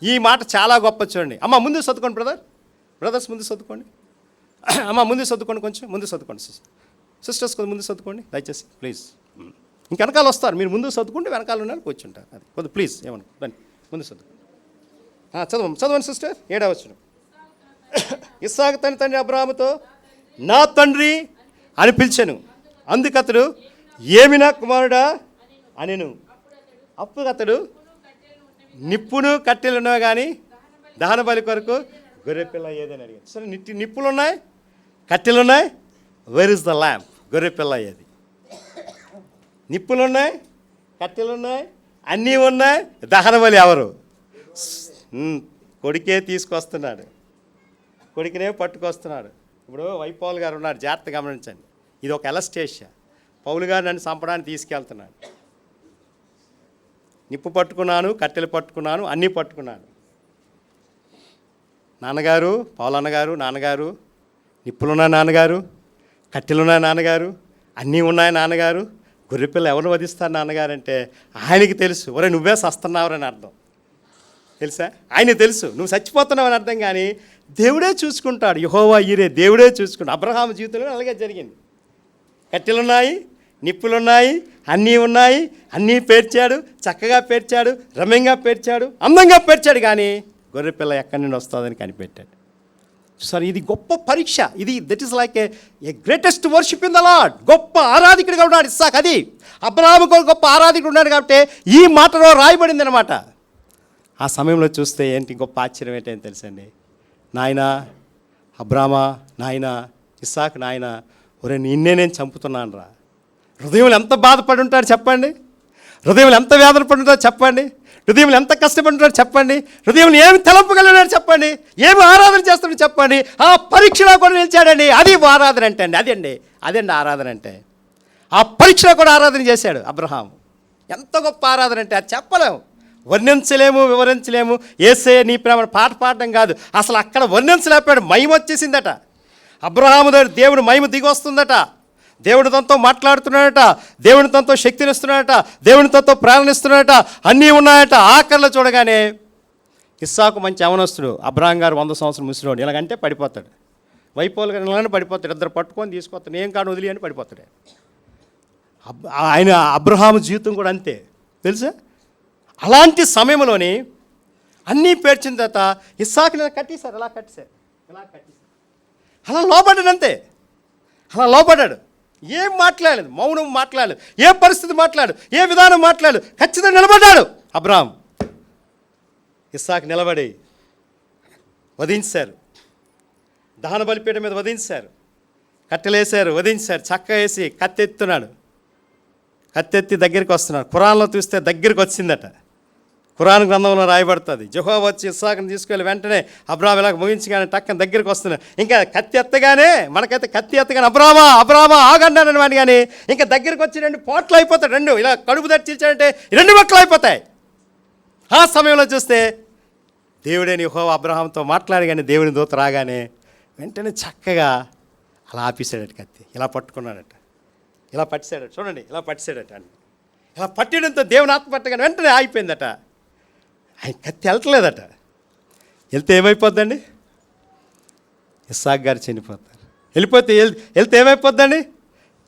ఈ మాట చాలా గొప్ప. చూడండి అమ్మ, ముందు చదువుకోండి బ్రదర్స్ ముందు చదువుకోండి. అమ్మ ముందు చదువుకోండి, కొంచెం ముందు చదువుకోండి సిస్టర్స్, కొంచెం ముందు చదువుకోండి దయచేసి ప్లీజ్. ఇంక వెనకాల వస్తారు, మీరు ముందు చదువుకుంటే వెనకాల ఉన్నారు కూర్చుంటారు. అది కొద్దిగా ప్లీజ్ ఏమనుకోండి, ముందు చదువుకోండి. చదవండి సిస్టర్. 7వ వచనం. ఇస్సాకు తన తండ్రి అబ్రహాముతో నా తండ్రి అని పిలిచాను. అందుకతడు ఏమి నా కుమారుడా అనెను. అప్పుడు అతడు నిప్పును కట్టెలు ఉన్నావు కానీ దహన బలి కొరకు గొర్రెపిల్ల ఏదని అడిగాడు. సరే, నిప్పులు ఉన్నాయి, కట్టెలు ఉన్నాయి, వేర్ ఇస్ ద ల్యాంప్? గొర్రెపిల్ల ఏది? నిప్పులు ఉన్నాయి, కట్టెలు ఉన్నాయి, అన్నీ ఉన్నాయి, దహన బలి ఎవరు? కొడుకే తీసుకొస్తున్నాడు, కొడుకునే పట్టుకొస్తున్నాడు. ఇప్పుడు వైపౌలు గారు ఉన్నారు, జాగ్రత్త గమనించండి. ఇది ఒక ఎలస్టేషియా. పౌలు గారు నన్ను చంపడానికి తీసుకెళ్తున్నాడు. నిప్పు పట్టుకున్నాను, కట్టెలు పట్టుకున్నాను, అన్నీ పట్టుకున్నాను. నాన్నగారు, పౌలు అన్నగారు, నాన్నగారు, నిప్పులున్నాయి నాన్నగారు, కట్టెలున్నాయి నాన్నగారు, అన్నీ ఉన్నాయి నాన్నగారు, గొర్రెపిల్ల ఎవరిని వధిస్తారు నాన్నగారు అంటే ఆయనకి తెలుసు. ఒరే నువ్వే సస్తున్నావరని అర్థం. తెలుసా? ఆయనకి తెలుసు నువ్వు చచ్చిపోతున్నావని అర్థం. కానీ దేవుడే చూసుకుంటాడు. యెహోవా ఈరే, దేవుడే చూసుకుంటాడు. అబ్రహాము జీవితంలో అలాగే జరిగింది. కట్టెలున్నాయి, నిప్పులున్నాయి, అన్నీ ఉన్నాయి, అన్నీ పేర్చాడు, చక్కగా పేర్చాడు, రమ్యంగా పేర్చాడు, అందంగా పేర్చాడు. కానీ గొర్రెపిల్ల ఎక్కడి నుండి వస్తుందని కనిపెట్టాడు. సార్, ఇది గొప్ప పరీక్ష. ఇది that is like A greatest worship in the lord. గొప్ప ఆరాధికుడిగా ఉన్నాడు ఇస్సాకు. అది అబ్రహాము కూడా గొప్ప ఆరాధికుడు ఉన్నాడు కాబట్టి ఈ మాటలో రాయబడింది అనమాట. ఆ సమయంలో చూస్తే ఏంటి గొప్ప ఆశ్చర్యం ఏంటని తెలుసండి, నాయన అబ్రామా, నాయన ఇస్సాకు, నాయన ఒరే నిన్నే నేను చంపుతున్నాను రా. హృదయంలో ఎంత బాధపడి ఉంటారు చెప్పండి, హృదయంలో ఎంత వేదన పడి ఉంటారు చెప్పండి, హృదయంలో ఎంత కష్టపడి ఉంటారు చెప్పండి, హృదయంలో ఏమి తలంపగలిగినాడు చెప్పండి, ఏమి ఆరాధన చేస్తాడు చెప్పండి. ఆ పరీక్షలో కూడా నిలిచాడండి. అది ఆరాధన అంటే అండి, అదండి ఆరాధన అంటే. ఆ పరీక్షలో కూడా ఆరాధన చేశాడు అబ్రహాం. ఎంత గొప్ప ఆరాధన అంటే అది చెప్పలేము, వర్ణించలేము, వివరించలేము. యేసయ్య నీ ప్రేమ పాట పాడడం కాదు, అసలు అక్కడ వర్ణించలేకపోయాడు. మహిమ వచ్చేసిందట. అబ్రహాము దగ్గర దేవుడు మహిమ దిగి వస్తుందట. దేవుడు తనతో మాట్లాడుతున్నాడట, దేవుని తనతో శక్తినిస్తున్నాడట, దేవుని తనతో ప్రేరణిస్తున్నాడట, అన్నీ ఉన్నాయట. ఆఖరిలో చూడగానే ఇస్సాకు మంచి అవనస్తుడు, అబ్రహాం గారు 100 సంవత్సరం ముసిలోడు. ఇలాగంటే పడిపోతాడు. వైపోలు గారు ఇలాగనే పడిపోతాడు. ఇద్దరు పట్టుకొని తీసుకొస్తాడు, ఏం కాడు వదిలి అని పడిపోతాడు. ఆయన అబ్రహాము జీవితం కూడా అంతే తెలుసా. అలాంటి సమయంలోని అన్నీ పేర్చిన తర్వాత ఇస్సాకుని కట్టేశారు, ఇలా కట్టేశారు. అలా లోపడ్డాడు అంతే. అలా లోపడ్డాడు. ఏం మాట్లాడలేదు, మౌనం మాట్లాడలేదు, ఏ పరిస్థితి మాట్లాడు, ఏ విధానం మాట్లాడు, ఖచ్చితంగా నిలబడ్డాడు అబ్రహాం. ఇస్సాకు నిలబడి వధించారు, దహన బలిపీఠం మీద వధించారు, కట్టెలేసారు, వధించారు, చక్క వేసి కత్తెత్తున్నాడు, కత్తెత్తి దగ్గరికి వస్తున్నాడు. ఖురాన్లో చూస్తే దగ్గరికి వచ్చిందట. ఖురాన్ గ్రంథంలో రాయబడుతుంది. యెహోవా వచ్చి ఇస్సాకుని తీసుకెళ్ళి వెంటనే అబ్రాహాం ఇలా ముగించగానే టక్కన దగ్గరికి వస్తున్నాడు. ఇంకా కత్తి ఎత్తగానే మనకైతే కత్తి ఎత్తగానే అబ్రామా ఆగన్నాడని వాడిని, కానీ ఇంకా దగ్గరికి వచ్చి 2 పోట్లు అయిపోతాడు. 2 ఇలా కడుపు దర్చించాడంటే 2 బొక్కలు అయిపోతాయి. ఆ సమయంలో చూస్తే దేవుడైన యెహోవా అబ్రాహాంతో మాట్లాడి, కానీ దేవుని దూత రాగానే వెంటనే చక్కగా అలా ఆపేసాడట కత్తి. ఇలా పట్టుకున్నాడట, ఇలా పట్టిసాడట. చూడండి, ఇలా పట్టిసాడట. ఇలా పట్టడంతో దేవుని ఆత్మ పట్టగానే వెంటనే ఆగిపోయిందట. ఆయన కత్తి వెళ్తలేదట. వెళ్తే ఏమైపోద్దండి? ఇస్సాకు గారు చనిపోతారు. వెళ్తే ఏమైపోద్దండి?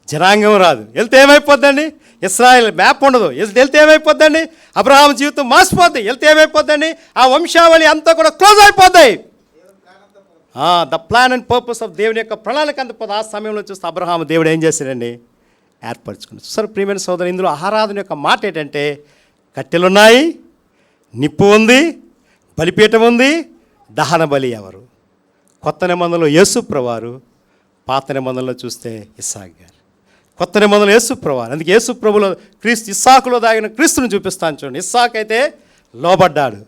జనాంగం రాదు. వెళ్తే ఏమైపోద్దండి? ఇశ్రాయేల్ మ్యాప్ ఉండదు. వెళ్తే ఏమైపోద్దండి? అబ్రహాం జీవితం మాసిపోద్ది. వెళ్తే ఏమైపోద్దండి? ఆ వంశావళి అంతా కూడా క్లోజ్ అయిపోతాయి. The plan and purpose of దేవుని యొక్క ప్రణాళిక అంత ఆ సమయంలో చూస్తే అబ్రహాం దేవుడు ఏం చేశాడండి? ఏర్పరచుకున్నాడు. సార్ ప్రియమైన సోదరు, ఇందులో ఆరాధన యొక్క మాట ఏంటంటే కట్టెలున్నాయి, నిప్పు ఉంది, బలిపీఠం ఉంది, దహన బలి ఎవరు? కొత్త నిబంధనలో యేసు ప్రభువారు, పాత నిబంధనలో చూస్తే ఇస్సాకు గారు. కొత్త నిబంధనలో యేసు ప్రభువారు. అందుకే యేసు ప్రభులో క్రీస్తు, ఇస్సాకులో దాగిన క్రీస్తుని చూపిస్తాను చూడండి. ఇస్సాకు అయితే లోబడ్డాడు,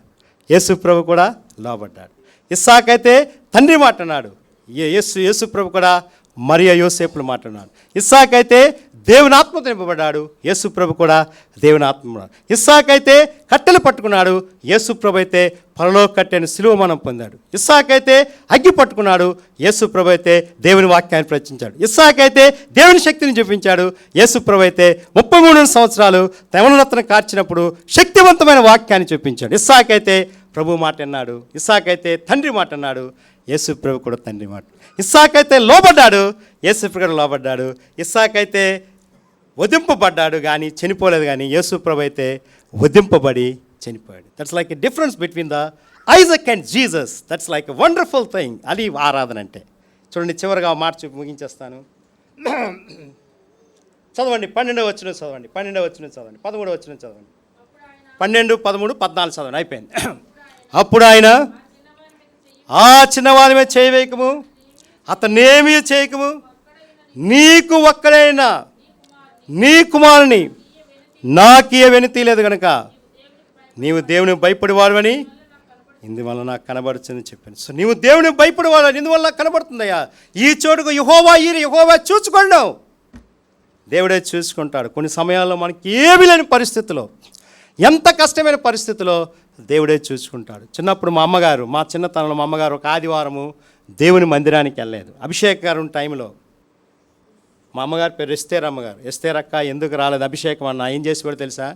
యేసు ప్రభు కూడా లోబడ్డాడు. ఇస్సాకు అయితే తండ్రి మాట అన్నాడు, యేసు ప్రభు కూడా మరియా యోసేపులు మాట్లాడినాడు. ఇస్సాకు అయితే దేవుని ఆత్మతో నింపబడ్డాడు, యేసు ప్రభు కూడా దేవుని ఆత్మ. ఇస్సాకు అయితే కట్టెలు పట్టుకున్నాడు, యేసు ప్రభు అయితే పరలోక కట్టెను సిలువ మనం పొందాడు. ఇస్సాకు అయితే అగ్గి పట్టుకున్నాడు, యేసు ప్రభు అయితే దేవుని వాక్యాన్ని ప్రచురించాడు. ఇస్సాకు అయితే దేవుని శక్తిని చూపించాడు, యేసు ప్రభు అయితే 33 సంవత్సరాలు తెమనరత్నం కార్చినప్పుడు శక్తివంతమైన వాక్యాన్ని చూపించాడు. ఇస్సాకు అయితే ప్రభు మాట అన్నాడు, ఇస్సాకు అయితే తండ్రి మాట అన్నాడు, యేసు ప్రభు కూడా తండ్రి మాట. ఇస్సాకు అయితే లోబడ్డాడు, యేసు ప్రభు కూడా లోబడ్డాడు. ఇస్సాకు అయితే వధింపబడ్డాడు కానీ చనిపోలేదు, కానీ యేసు ప్రభు అయితే వధింపబడి చనిపోయాడు. That's like a difference between the Isaac and Jesus. That's like a wonderful thing. అది ఆరాధన అంటే. చూడండి, చివరిగా మాట చూపి ముగించేస్తాను. చదవండి, 12వ వచనం చదవండి, 13వ వచనం చదవండి, 13వ వచనం చదవండి, 12, 13, 14 చదవండి. అయిపోయింది. అప్పుడు ఆయన, ఆ చిన్నవాని మీద చేయవేయకము, అతనేమీ చేయకము, నీకు ఒక్కడైనా నీ కుమారుని నాకీ వెనుతీయలేదు కనుక నీవు దేవుని భయపడేవాడని ఇందువల్ల నాకు కనబడుతుందని చెప్పాను. సో నీవు దేవుని భయపడేవాడు, ఇందువల్ల నాకు కనబడుతుందయ్యా. ఈ చోటుకు యెహోవా చూసుకోండు. దేవుడే చూసుకుంటాడు. కొన్ని సమయాల్లో మనకి ఏమీ లేని పరిస్థితిలో, ఎంత కష్టమైన పరిస్థితిలో దేవుడే చూసుకుంటాడు. చిన్నప్పుడు మా చిన్నతనంలో మా అమ్మగారు ఒక ఆదివారము దేవుని మందిరానికి వెళ్ళలేదు. అభిషేకం టైంలో మా అమ్మగారి పేరు ఎస్తేరమ్మగారు. ఎస్తేరక్క ఎందుకు రాలేదు అభిషేకం అన్న? ఏం చేసేవాడు తెలుసా?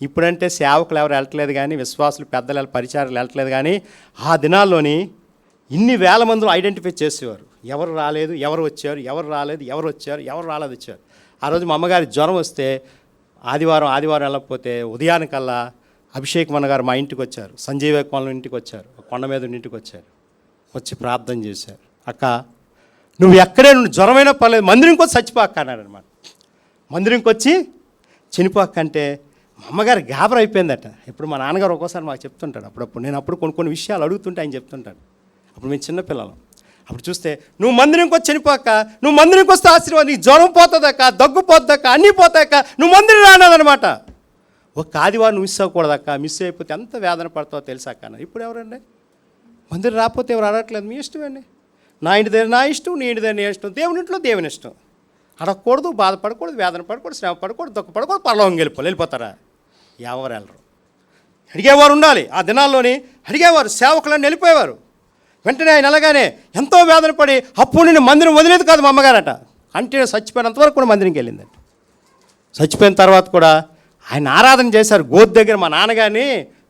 ఇప్పుడంటే సేవకులు ఎవరు వెళ్ళట్లేదు, కానీ విశ్వాసులు పెద్దలు పరిచారాలు వెళ్ళట్లేదు, కానీ ఆ దినాల్లోని ఇన్ని వేల మందిలో ఐడెంటిఫై చేసేవారు. ఎవరు రాలేదు, ఎవరు వచ్చారు, ఎవరు రాలేదు, ఎవరు వచ్చారు, ఎవరు రాలేదు వచ్చారు. ఆ రోజు మా అమ్మగారి జ్వరం వస్తే ఆదివారం వెళ్ళకపోతే ఉదయానికల్లా అభిషేకం అన్నగారు మా ఇంటికి వచ్చారు. సంజీవ కోణం ఇంటికి వచ్చారు, కొండ మీద ఇంటికి వచ్చారు. వచ్చి ప్రార్థన చేశారు. అక్క నువ్వు జ్వరమైనా పర్లేదు, మందిరంకి వచ్చి చచ్చిపోక్క అన్నాడు అనమాట. మందిరంకి వచ్చి చనిపోక్క అంటే మా అమ్మగారు గాబర అయిపోయిందట. ఇప్పుడు మా నాన్నగారు ఒక్కోసారి మాకు చెప్తుంటాడు. అప్పుడప్పుడు నేను కొన్ని విషయాలు అడుగుతుంటే ఆయన చెప్తుంటాడు. అప్పుడు మేము చిన్నపిల్లలం. అప్పుడు చూస్తే నువ్వు మందిరంకి వచ్చి చనిపోక, నువ్వు మందిరంకి వస్తే ఆశీర్వాదం, నీ జ్వరం పోతుందక్క, దగ్గు పోతుందక్క, అన్నీ పోతాయక్క, నువ్వు మందిరం రానదనమాట. ఒక ఆదివారం నువ్వు మిస్ అవ్వకూడదక్క, మిస్ అయిపోతే ఎంత వేదన పడతావో తెలుసాక అన్న. ఇప్పుడు ఎవరండి మందిరం రాకపోతే ఎవరు అడగట్లేదు, మీ ఇష్టమండి. నా ఇంటి దగ్గర నా ఇష్టం, నీ ఇంటి దగ్గర నీ ఇష్టం, దేవుని ఇంట్లో దేవుని ఇష్టం. అడగకూడదు, బాధపడకూడదు, వేదన పడకూడదు, శ్రమ పడకూడదు, దుఃఖపడకూడదు, పరలోకం వెళ్ళిపోతారా? ఎవరు వెళ్ళరు. అడిగేవారు ఉండాలి. ఆ దినాల్లోని అడిగేవారు, సేవకులను వెళ్ళిపోయేవారు. వెంటనే ఆయన వెళ్ళగానే ఎంతో వేదన పడి అప్పుడు నేను మందిరం వదిలేదు కాదు మా అమ్మగారట. అంటే చచ్చిపోయినంతవరకు కూడా మందిరంకి వెళ్ళిందంట. చచ్చిపోయిన తర్వాత కూడా ఆయన ఆరాధన చేశారు. గోధు దగ్గర మా నాన్నగారిని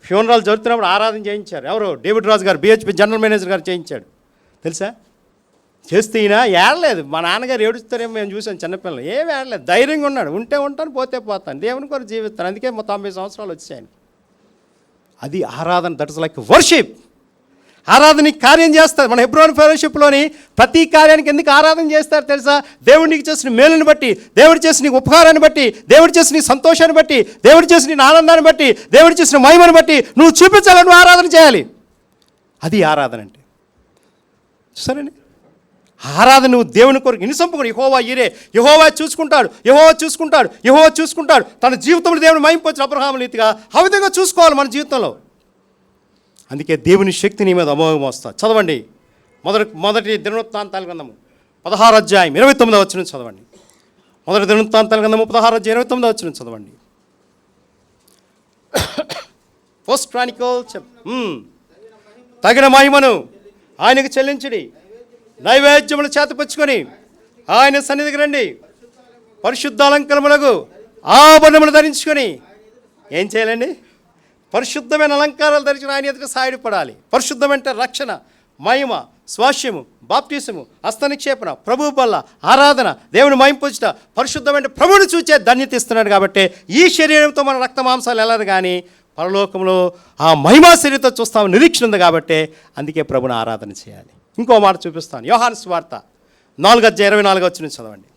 ఫ్యూనరాల్ జరుగుతున్నప్పుడు ఆరాధన చేయించారు. ఎవరు? డేవిడ్ రాజు గారు, BHP జనరల్ మేనేజర్ గారు చేయించాడు. తెలుసా? చేస్తే ఈయన ఏడలేదు. మా నాన్నగారు ఏడుస్తారేమో మేము చూసాను చిన్నపిల్లలు. ఏమి ఏడలేదు, ధైర్యంగా ఉన్నాడు. ఉంటే ఉంటాను, పోతే పోతాను, దేవుని కొరకు జీవిస్తాను. అందుకే 90 సంవత్సరాలు వచ్చాయని. అది ఆరాధన. That is like worship. ఆరాధన కార్యం చేస్తారు. మన హెబ్రోన్ ఫెలోషిప్లోని ప్రతి కార్యానికి ఎందుకు ఆరాధన చేస్తారు తెలుసా? దేవుడికి చేసిన మేలుని బట్టి, దేవుడు చేసిన నీ ఉపకారాన్ని బట్టి, దేవుడు చేసిన నీ సంతోషాన్ని బట్టి, దేవుడు చేసిన నీ ఆనందాన్ని బట్టి, దేవుడు చేసిన మహిమను బట్టి నువ్వు చూపించాలని నువ్వు ఆరాధన చేయాలి. అది ఆరాధన అంటే. సరేనే ఆరాధన నువ్వు దేవుని కొరకు ఇనిసంపుకుని యెహోవా ఈరే, యెహోవా చూసుకుంటాడు, యెహోవా చూసుకుంటాడు, యెహోవా చూసుకుంటాడు. తన జీవితంలో దేవుని మహింపొచ్చిన అబ్రహాము రీతిగా ఆ విధంగా చూసుకోవాలి మన జీవితంలో. అందుకే దేవుని శక్తి నీ మీద అమోఘం వస్తా. చదవండి మొదటి దినవృత్తాంతాల గ్రంథము 16 అధ్యాయం 29వ వచనం చదవండి. మొదటి దినవృత్తాంతాల గ్రంథము 16 అధ్యాయం 29వ వచనం చదవండి. ఫస్ట్ క్రానికల్ తగిన మహిమను ఆయనకు చెల్లించుడి, నైవేద్యములు చేతపుచ్చుకొని ఆయన సన్నిధికి రండి, పరిశుద్ధ అలంకరములకు ఆభరణములు ధరించుకొని ఏం చేయాలండి? పరిశుద్ధమైన అలంకారాలు ధరించిన ఆయన ఎదుట సాయపడాలి. పరిశుద్ధం అంటే రక్షణ, మహిమ, స్వాస్యము, బాప్టిసము, హస్తనిక్షేపణ, ప్రభు బల్ల, ఆరాధన, దేవుని మహింపుచ్చుట. పరిశుద్ధమైన ప్రభువుని చూచే ధన్యత ఇస్తున్నాడు. కాబట్టి ఈ శరీరంతో మన రక్త మాంసాలు వెళ్ళదు, కానీ పరలోకంలో ఆ మహిమా శరీరంతో చూస్తామని నిరీక్షణ ఉంది. కాబట్టి అందుకే ప్రభుని ఆరాధన చేయాలి. ఇంకో మాట చూపిస్తాను. యోహాను సువార్త 4:24 వచనం చదవండి.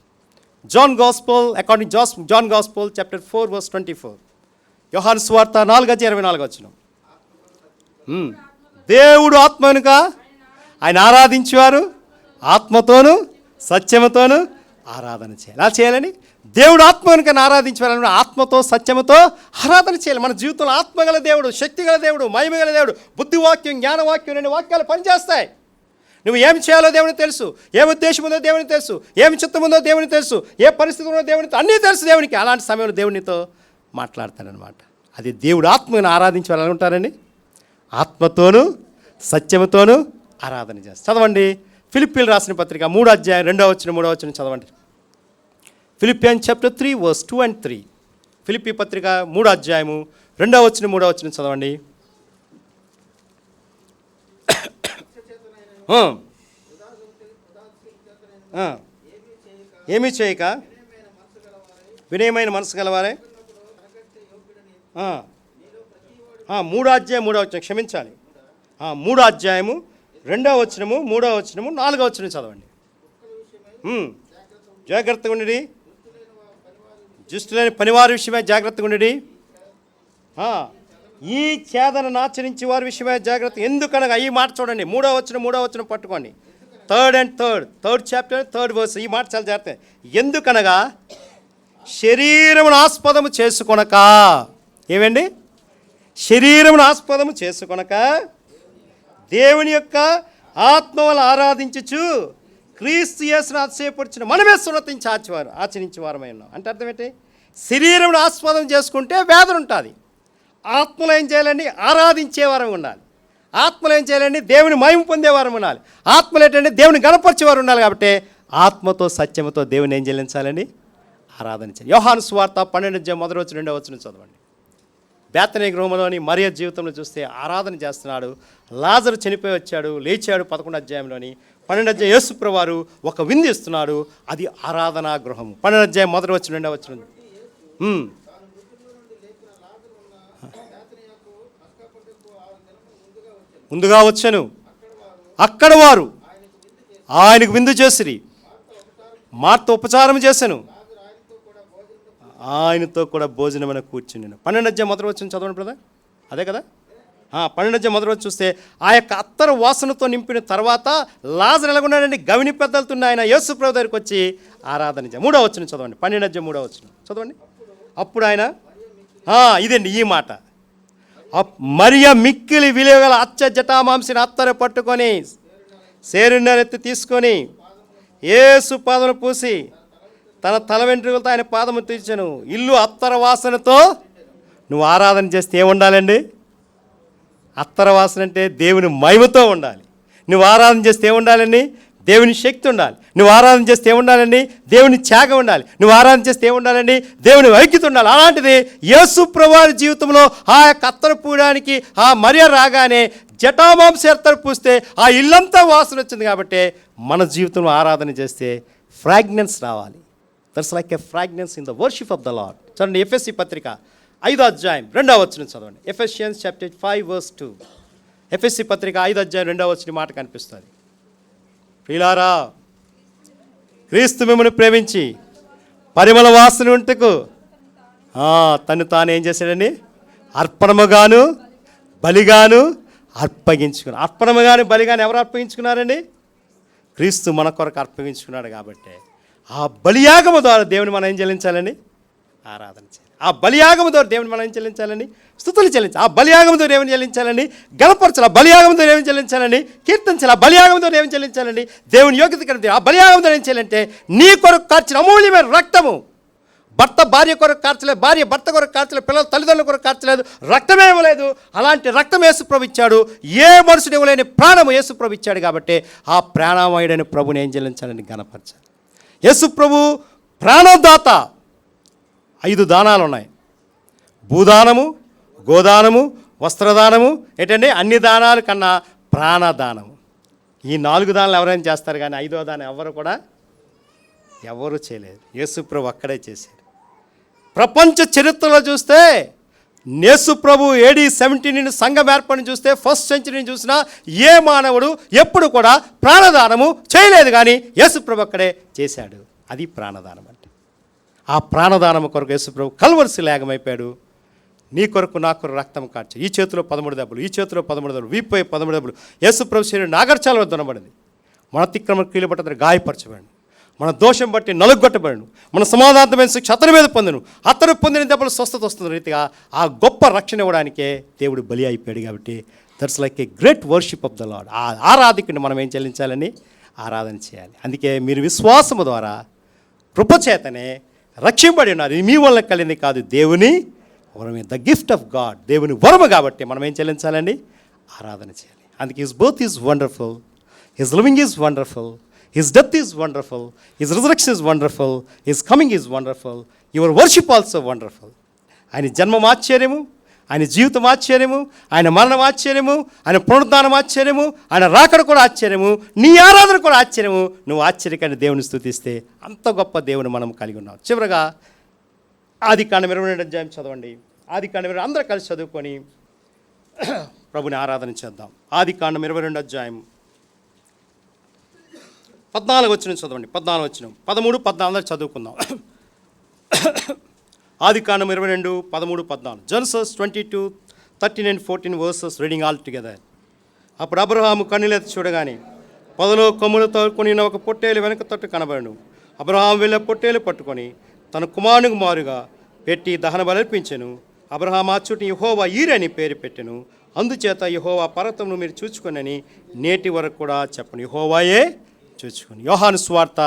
John gospel according John gospel chapter 4:24. యోహాను సువార్త 4:24 వచనం. దేవుడు ఆత్మ కనుక ఆయన ఆరాధించేవారు ఆత్మతోనూ సత్యముతోనూ ఆరాధన చేయాలి. అలా చేయాలని దేవుడు ఆత్మ కనుక ఆరాధించేవారని ఆత్మతో సత్యముతో ఆరాధన చేయాలి. మన జీవితంలో ఆత్మగల దేవుడు, శక్తిగల దేవుడు, మహిమగల దేవుడు, బుద్ధివాక్యం, జ్ఞానవాక్యం అనే వాక్యాలు పనిచేస్తాయి. నువ్వు ఏమి చేయాలో దేవునికి తెలుసు, ఏ ఉద్దేశం ఉందో దేవునికి తెలుసు, ఏమి చిత్తం ఉందో దేవునికి తెలుసు, ఏ పరిస్థితి ఉందో దేవునికి అన్నీ తెలుసు దేవునికి. అలాంటి సమయంలో దేవునితో మాట్లాడతాడనమాట. అది దేవుడు ఆత్మను ఆరాధించే వాళ్ళు ఎలా ఉంటారండి? ఆత్మతోనూ సత్యముతోనూ ఆరాధన చేస్తారు. చదవండి ఫిలిప్పీలు రాసిన పత్రిక 3:2 చదవండి. Philippians chapter 3:2-3. ఫిలిప్పీ పత్రిక 3:2 చదవండి. ఏమీ చేయక వినయమైన మనసు గలవారే 3:3 క్షమించాలి. 3:2 3:4 చదవండి. జాగ్రత్తగా ఉండి, దుష్టులైన పనివారి విషయమే జాగ్రత్తగా ఉండి, ఈ చేదనను ఆచరించి వారి విషయమే జాగ్రత్త. ఎందుకనగా ఈ మాట చూడండి, 3:3 పట్టుకోండి. Third chapter 3rd verse. ఈ మాట చాలా జాగ్రత్త. ఎందుకనగా శరీరమును ఆస్పదము చేసుకొనక, ఏమండి? శరీరమును ఆస్పదము చేసుకొనక దేవుని యొక్క ఆత్మ వల్ల ఆరాధించుచు క్రీస్తు యేసును అతిశయపరిచిన మనమే సున్నతించి ఆచరించేవారమై ఉన్నాం. అంటే అర్థం ఏంటి? శరీరమును ఆస్పదం చేసుకుంటే వేదన ఉంటుంది. ఆత్మలో ఏం చేయాలండి? ఆరాధించేవారం ఉండాలి. ఆత్మలో ఏం చేయాలండి? దేవుని మహిమ పొందేవారం ఉండాలి. ఆత్మలో ఏంటంటే దేవుని గణపరిచేవారు ఉండాలి. కాబట్టి ఆత్మతో సత్యముతో దేవుని ఏం చెల్లించాలండి? ఆరాధన చేయాలి. యోహాను సువార్త 12:1-2 చదవండి. బేతనీ గృహంలోని మరియ జీవితంలో చూస్తే ఆరాధన చేస్తున్నాడు. లాజరు చనిపోయి వచ్చాడు, లేచాడు. 11వ అధ్యాయంలోని 12వ అధ్యాయం యేసు ప్రభువారు ఒక విందు ఇస్తున్నాడు. అది ఆరాధనా గృహము. 12వ అధ్యాయం 1-2 ముందుగా వచ్చాను. అక్కడ వారు ఆయనకు విందు చేసిరి. మాతో ఉపచారం చేశాను, ఆయనతో కూడా భోజనమైన కూర్చుని. 12వ అధ్యాయం 1 చదవండి బ్రదర్. అదే కదా? 12వ అధ్యాయం 1 చూస్తే ఆ యొక్క అత్తరు వాసనతో నింపిన తర్వాత లాజరు ఎలాగున్నాడండి? గవిని పెద్దలతో ఆయన యేసు ప్రభు దగ్గరికి వచ్చి ఆరాధన చేయాలి. 3వ వచనం చదవండి. 12వ అధ్యాయం 3వ వచనం చదవండి. అప్పుడు ఆయన ఇదండి ఈ మాట, మరియ మిక్కిలి విలువగల అచ్చ జటామాంసిని అత్తరు పట్టుకొని సేరున్నెత్తి తీసుకొని యేసు పాదమును పూసి తన తల వెంట్రుకలతో ఆయన పాదము తీర్చాను. ఇల్లు అత్తర వాసనతో నువ్వు ఆరాధన చేస్తే ఏముండాలండి? అత్తర వాసన అంటే దేవుని మహిమతో ఉండాలి. నువ్వు ఆరాధన చేస్తే ఏముండాలండి? దేవుని శక్తి ఉండాలి. నువ్వు ఆరాధన చేస్తే ఏముండాలండి? దేవుని త్యాగం ఉండాలి. నువ్వు ఆరాధన చేస్తే ఏముండాలండి? దేవుని ఐక్యత ఉండాలి. అలాంటిది యేసు ప్రభువారి జీవితంలో ఆ యొక్క అత్తరు పూయడానికి ఆ మరియ రాగానే జటామాంస అత్తరు పూస్తే ఆ ఇల్లంతా వాసన వచ్చింది. కాబట్టి మన జీవితంలో ఆరాధన చేస్తే ఫ్రాగ్నెన్స్ రావాలి. That's like a fragrance in the worship of the lord. చూడండి ఎఫెసీ పత్రిక 5వ అధ్యాయం 2వ వచనం చదవండి. Ephesians chapter 5:2. ఎఫెసీ పత్రిక 5వ అధ్యాయం 2వ వచనం మాట కనిపిస్తుంది. ప్రియులారా, క్రీస్తు మిమ్మల్ని ప్రేమించి పరిమళ వాసన ఉంటకు తను తాను ఏం చేశాడండి? అర్పణముగాను బలిగాను అర్పగించుకున్నారు. అర్పణముగాను బలిగాను ఎవరు అర్పగించుకున్నారండి? క్రీస్తు మన కొరకు అర్పగించుకున్నాడు కాబట్టి ఆ బలియాగము ద్వారా దేవుని మనం ఏం చెల్లించాలండి? ఆరాధన చేయాలి. ఆ బలియాగము ద్వారా దేవుని మనం ఏం చెల్లించాలండి? స్తుతులు చెల్లించాలి. ఆ బలియాగము ద్వారా ఏమని చెల్లించాలండి? గణపరచాలి. ఆ బలియాగము ద్వారా ఏమని చెల్లించాలండి? కీర్తించాలి. ఆ బలియాగము ద్వారా ఏమని చెల్లించాలండి? దేవుని యోగ్యత కలిగి ఆ బలియాగము ద్వారా ఏం చేయాలంటే నీ కొరకు కార్చిన అమూల్యమైన రక్తము, భర్త భార్య కొరకు కార్చలేదు, భార్య భర్త కొరకు కార్చలేదు, పిల్లల తల్లిదండ్రుల కొరకు కార్చలేదు, రక్తమే ఇవ్వలేదు. అలాంటి రక్తం యేసుప్రభు ఇచ్చాడు. ఏ మనుషుడు ఇవ్వలేని ప్రాణము యేసుప్రభు ఇచ్చాడు కాబట్టి ఆ ప్రాణమయుడైన ప్రభుని ఏం చెల్లించాలని? గణపరచాలి. యేసుప్రభు ప్రాణదాత. 5 దానాలు ఉన్నాయి: భూదానము, గోదానము, వస్త్రదానము, ఏంటంటే అన్ని దానాల కన్నా ప్రాణదానము. ఈ 4 దానాలు ఎవరైనా చేస్తారు, కానీ 5వ దానం ఎవరు చేయలేదు. యేసుప్రభు అక్కడే చేశాడు. ప్రపంచ చరిత్రలో చూస్తే యేసుప్రభు AD 70 సంఘం ఏర్పడిని చూస్తే, ఫస్ట్ సెంచరీని చూసినా ఏ మానవుడు ఎప్పుడు కూడా ప్రాణదానము చేయలేదు, కానీ యేసుప్రభు అక్కడే చేశాడు. అది ప్రాణదానం అంటే. ఆ ప్రాణదానము కొరకు యేసుప్రభు కల్వరి శిలాయమైపోయాడు. నీ కొరకు నా కొరకు రక్తం కార్చి, ఈ చేతిలో 13 దెబ్బలు, ఈ చేతిలో 13 దెబ్బలు, వీపై 13 దెబ్బలు. యేసుప్రభు శరీరం నాగర్చాల వద్ద ఉండబడింది. మన అతిక్రమ క్రియలు బట్టి అతను గాయపరచబడి, మన దోషం బట్టి నలుగొట్టబడను, మన సమాధానమైన శిక్ష అతని మీద పొందను, అతను పొందిన దెబ్బలు స్వస్థత వస్తున్న రీతిగా ఆ గొప్ప రక్షణ ఇవ్వడానికే దేవుడు బలి అయిపోయాడు. కాబట్టి that's like a great worship of the lord. ఆ ఆరాధికుని మనం ఏం చెల్లించాలని? ఆరాధన చేయాలి. అందుకే మీరు విశ్వాసము ద్వారా కృపచేతనే రక్షింపబడి ఉన్నారు. ఇది మీ వల్ల కలిగింది కాదు, దేవుని వరమే. ద గిఫ్ట్ ఆఫ్ గాడ్, దేవుని వరము. కాబట్టి మనం ఏం చెల్లించాలండి? ఆరాధన చేయాలి. అందుకే his birth is wonderful, his living is wonderful, his death is wonderful, his resurrection is wonderful, his coming is wonderful, your worship also wonderful. ఆయన జన్మం ఆశ్చర్యము, ఆయన జీవితం ఆశ్చర్యము, ఆయన మరణం ఆశ్చర్యము, ఆయన పునరుద్ధానం ఆశ్చర్యము, ఆయన రాకడ కూడా ఆశ్చర్యము, నీ ఆరాధన కూడా ఆశ్చర్యము. నువ్వు ఆశ్చర్యకాన్ని దేవుని స్తుతిస్తే అంత గొప్ప దేవుని మనం కలిగి ఉన్నాం. చివరగా ఆదికాండం 22వ అధ్యాయం చదవండి. ఆదికాండం 22 అందరూ కలిసి చదువుకొని ప్రభుని ఆరాధన చేద్దాం. ఆదికాండం 22వ అధ్యాయం 14వ వచనం చదవండి. 14వ వచనం, 13, 14 అందరూ చదువుకుందాం. ఆదికాండం 22, 13, 14. Genesis 22, 13 and 14 verses reading all together. అప్పుడు అబ్రహాము కన్నులెత్తి చూడగానే పొదలో కొమ్ములతో కొనిన ఒక పొట్టేలు వెనక తట్టు కనబడను. అబ్రహాము వెళ్ళే పొట్టేలు పట్టుకొని తన కుమారునికి మారుగా పెట్టి దహన బలర్పించెను. అబ్రహాం ఆ చుట్టూ యెహోవా ఈరే అని పేరు పెట్టెను. అందుచేత యెహోవా పర్వతమును మీరు చూచుకొనని నేటి వరకు కూడా చెప్పను. యెహోవాయే చూచుకొని. యోహాను సువార్త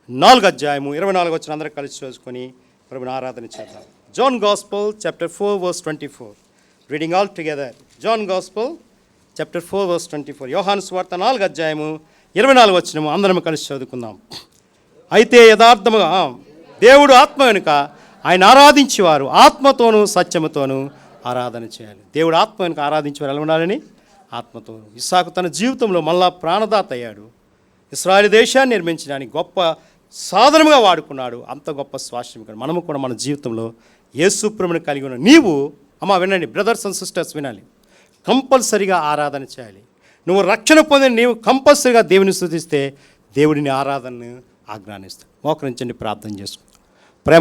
4వ అధ్యాయము 24వ వచనం అందరూ కలిసి చూసుకొని ప్రభుని ఆరాధన చేద్దాం. John gospel chapter 4 verse 24. Reading all together. John gospel chapter 4 verse 24. యోహాను సువార్త 4వ అధ్యాయము 24వ వచనము అందరం కలిసి చదువుకుందాం. అయితే యథార్థముగా దేవుడు ఆత్మ కనుక ఆయన ఆరాధించేవారు ఆత్మతోనూ సత్యముతోనూ ఆరాధన చేయాలి. దేవుడు ఆత్మ కనుక ఆరాధించేవారు ఎలా ఉండాలని? ఆత్మతోనూ. ఇస్సాకు తన జీవితంలో మళ్ళా ప్రాణదాత అయ్యాడు. ఇశ్రాయేలు దేశాన్ని నిర్మించడానికి గొప్ప సాధనముగా వాడుకున్నాడు. అంత గొప్ప స్వాస్థ్యం మనము కూడా మన జీవితంలో యేసు ప్రభువుని కలిగి ఉన్న నీవు, అమ్మ వినండి బ్రదర్స్ అండ్ సిస్టర్స్, వినాలి, కంపల్సరిగా ఆరాధన చేయాలి. నువ్వు రక్షణ పొందిన నీవు కంపల్సరిగా దేవుని స్తుతిస్తే దేవుడిని ఆరాధనను ఆజ్ఞానిస్తాడు. మోకరించండి, ప్రార్థన చేసుకుంటాం.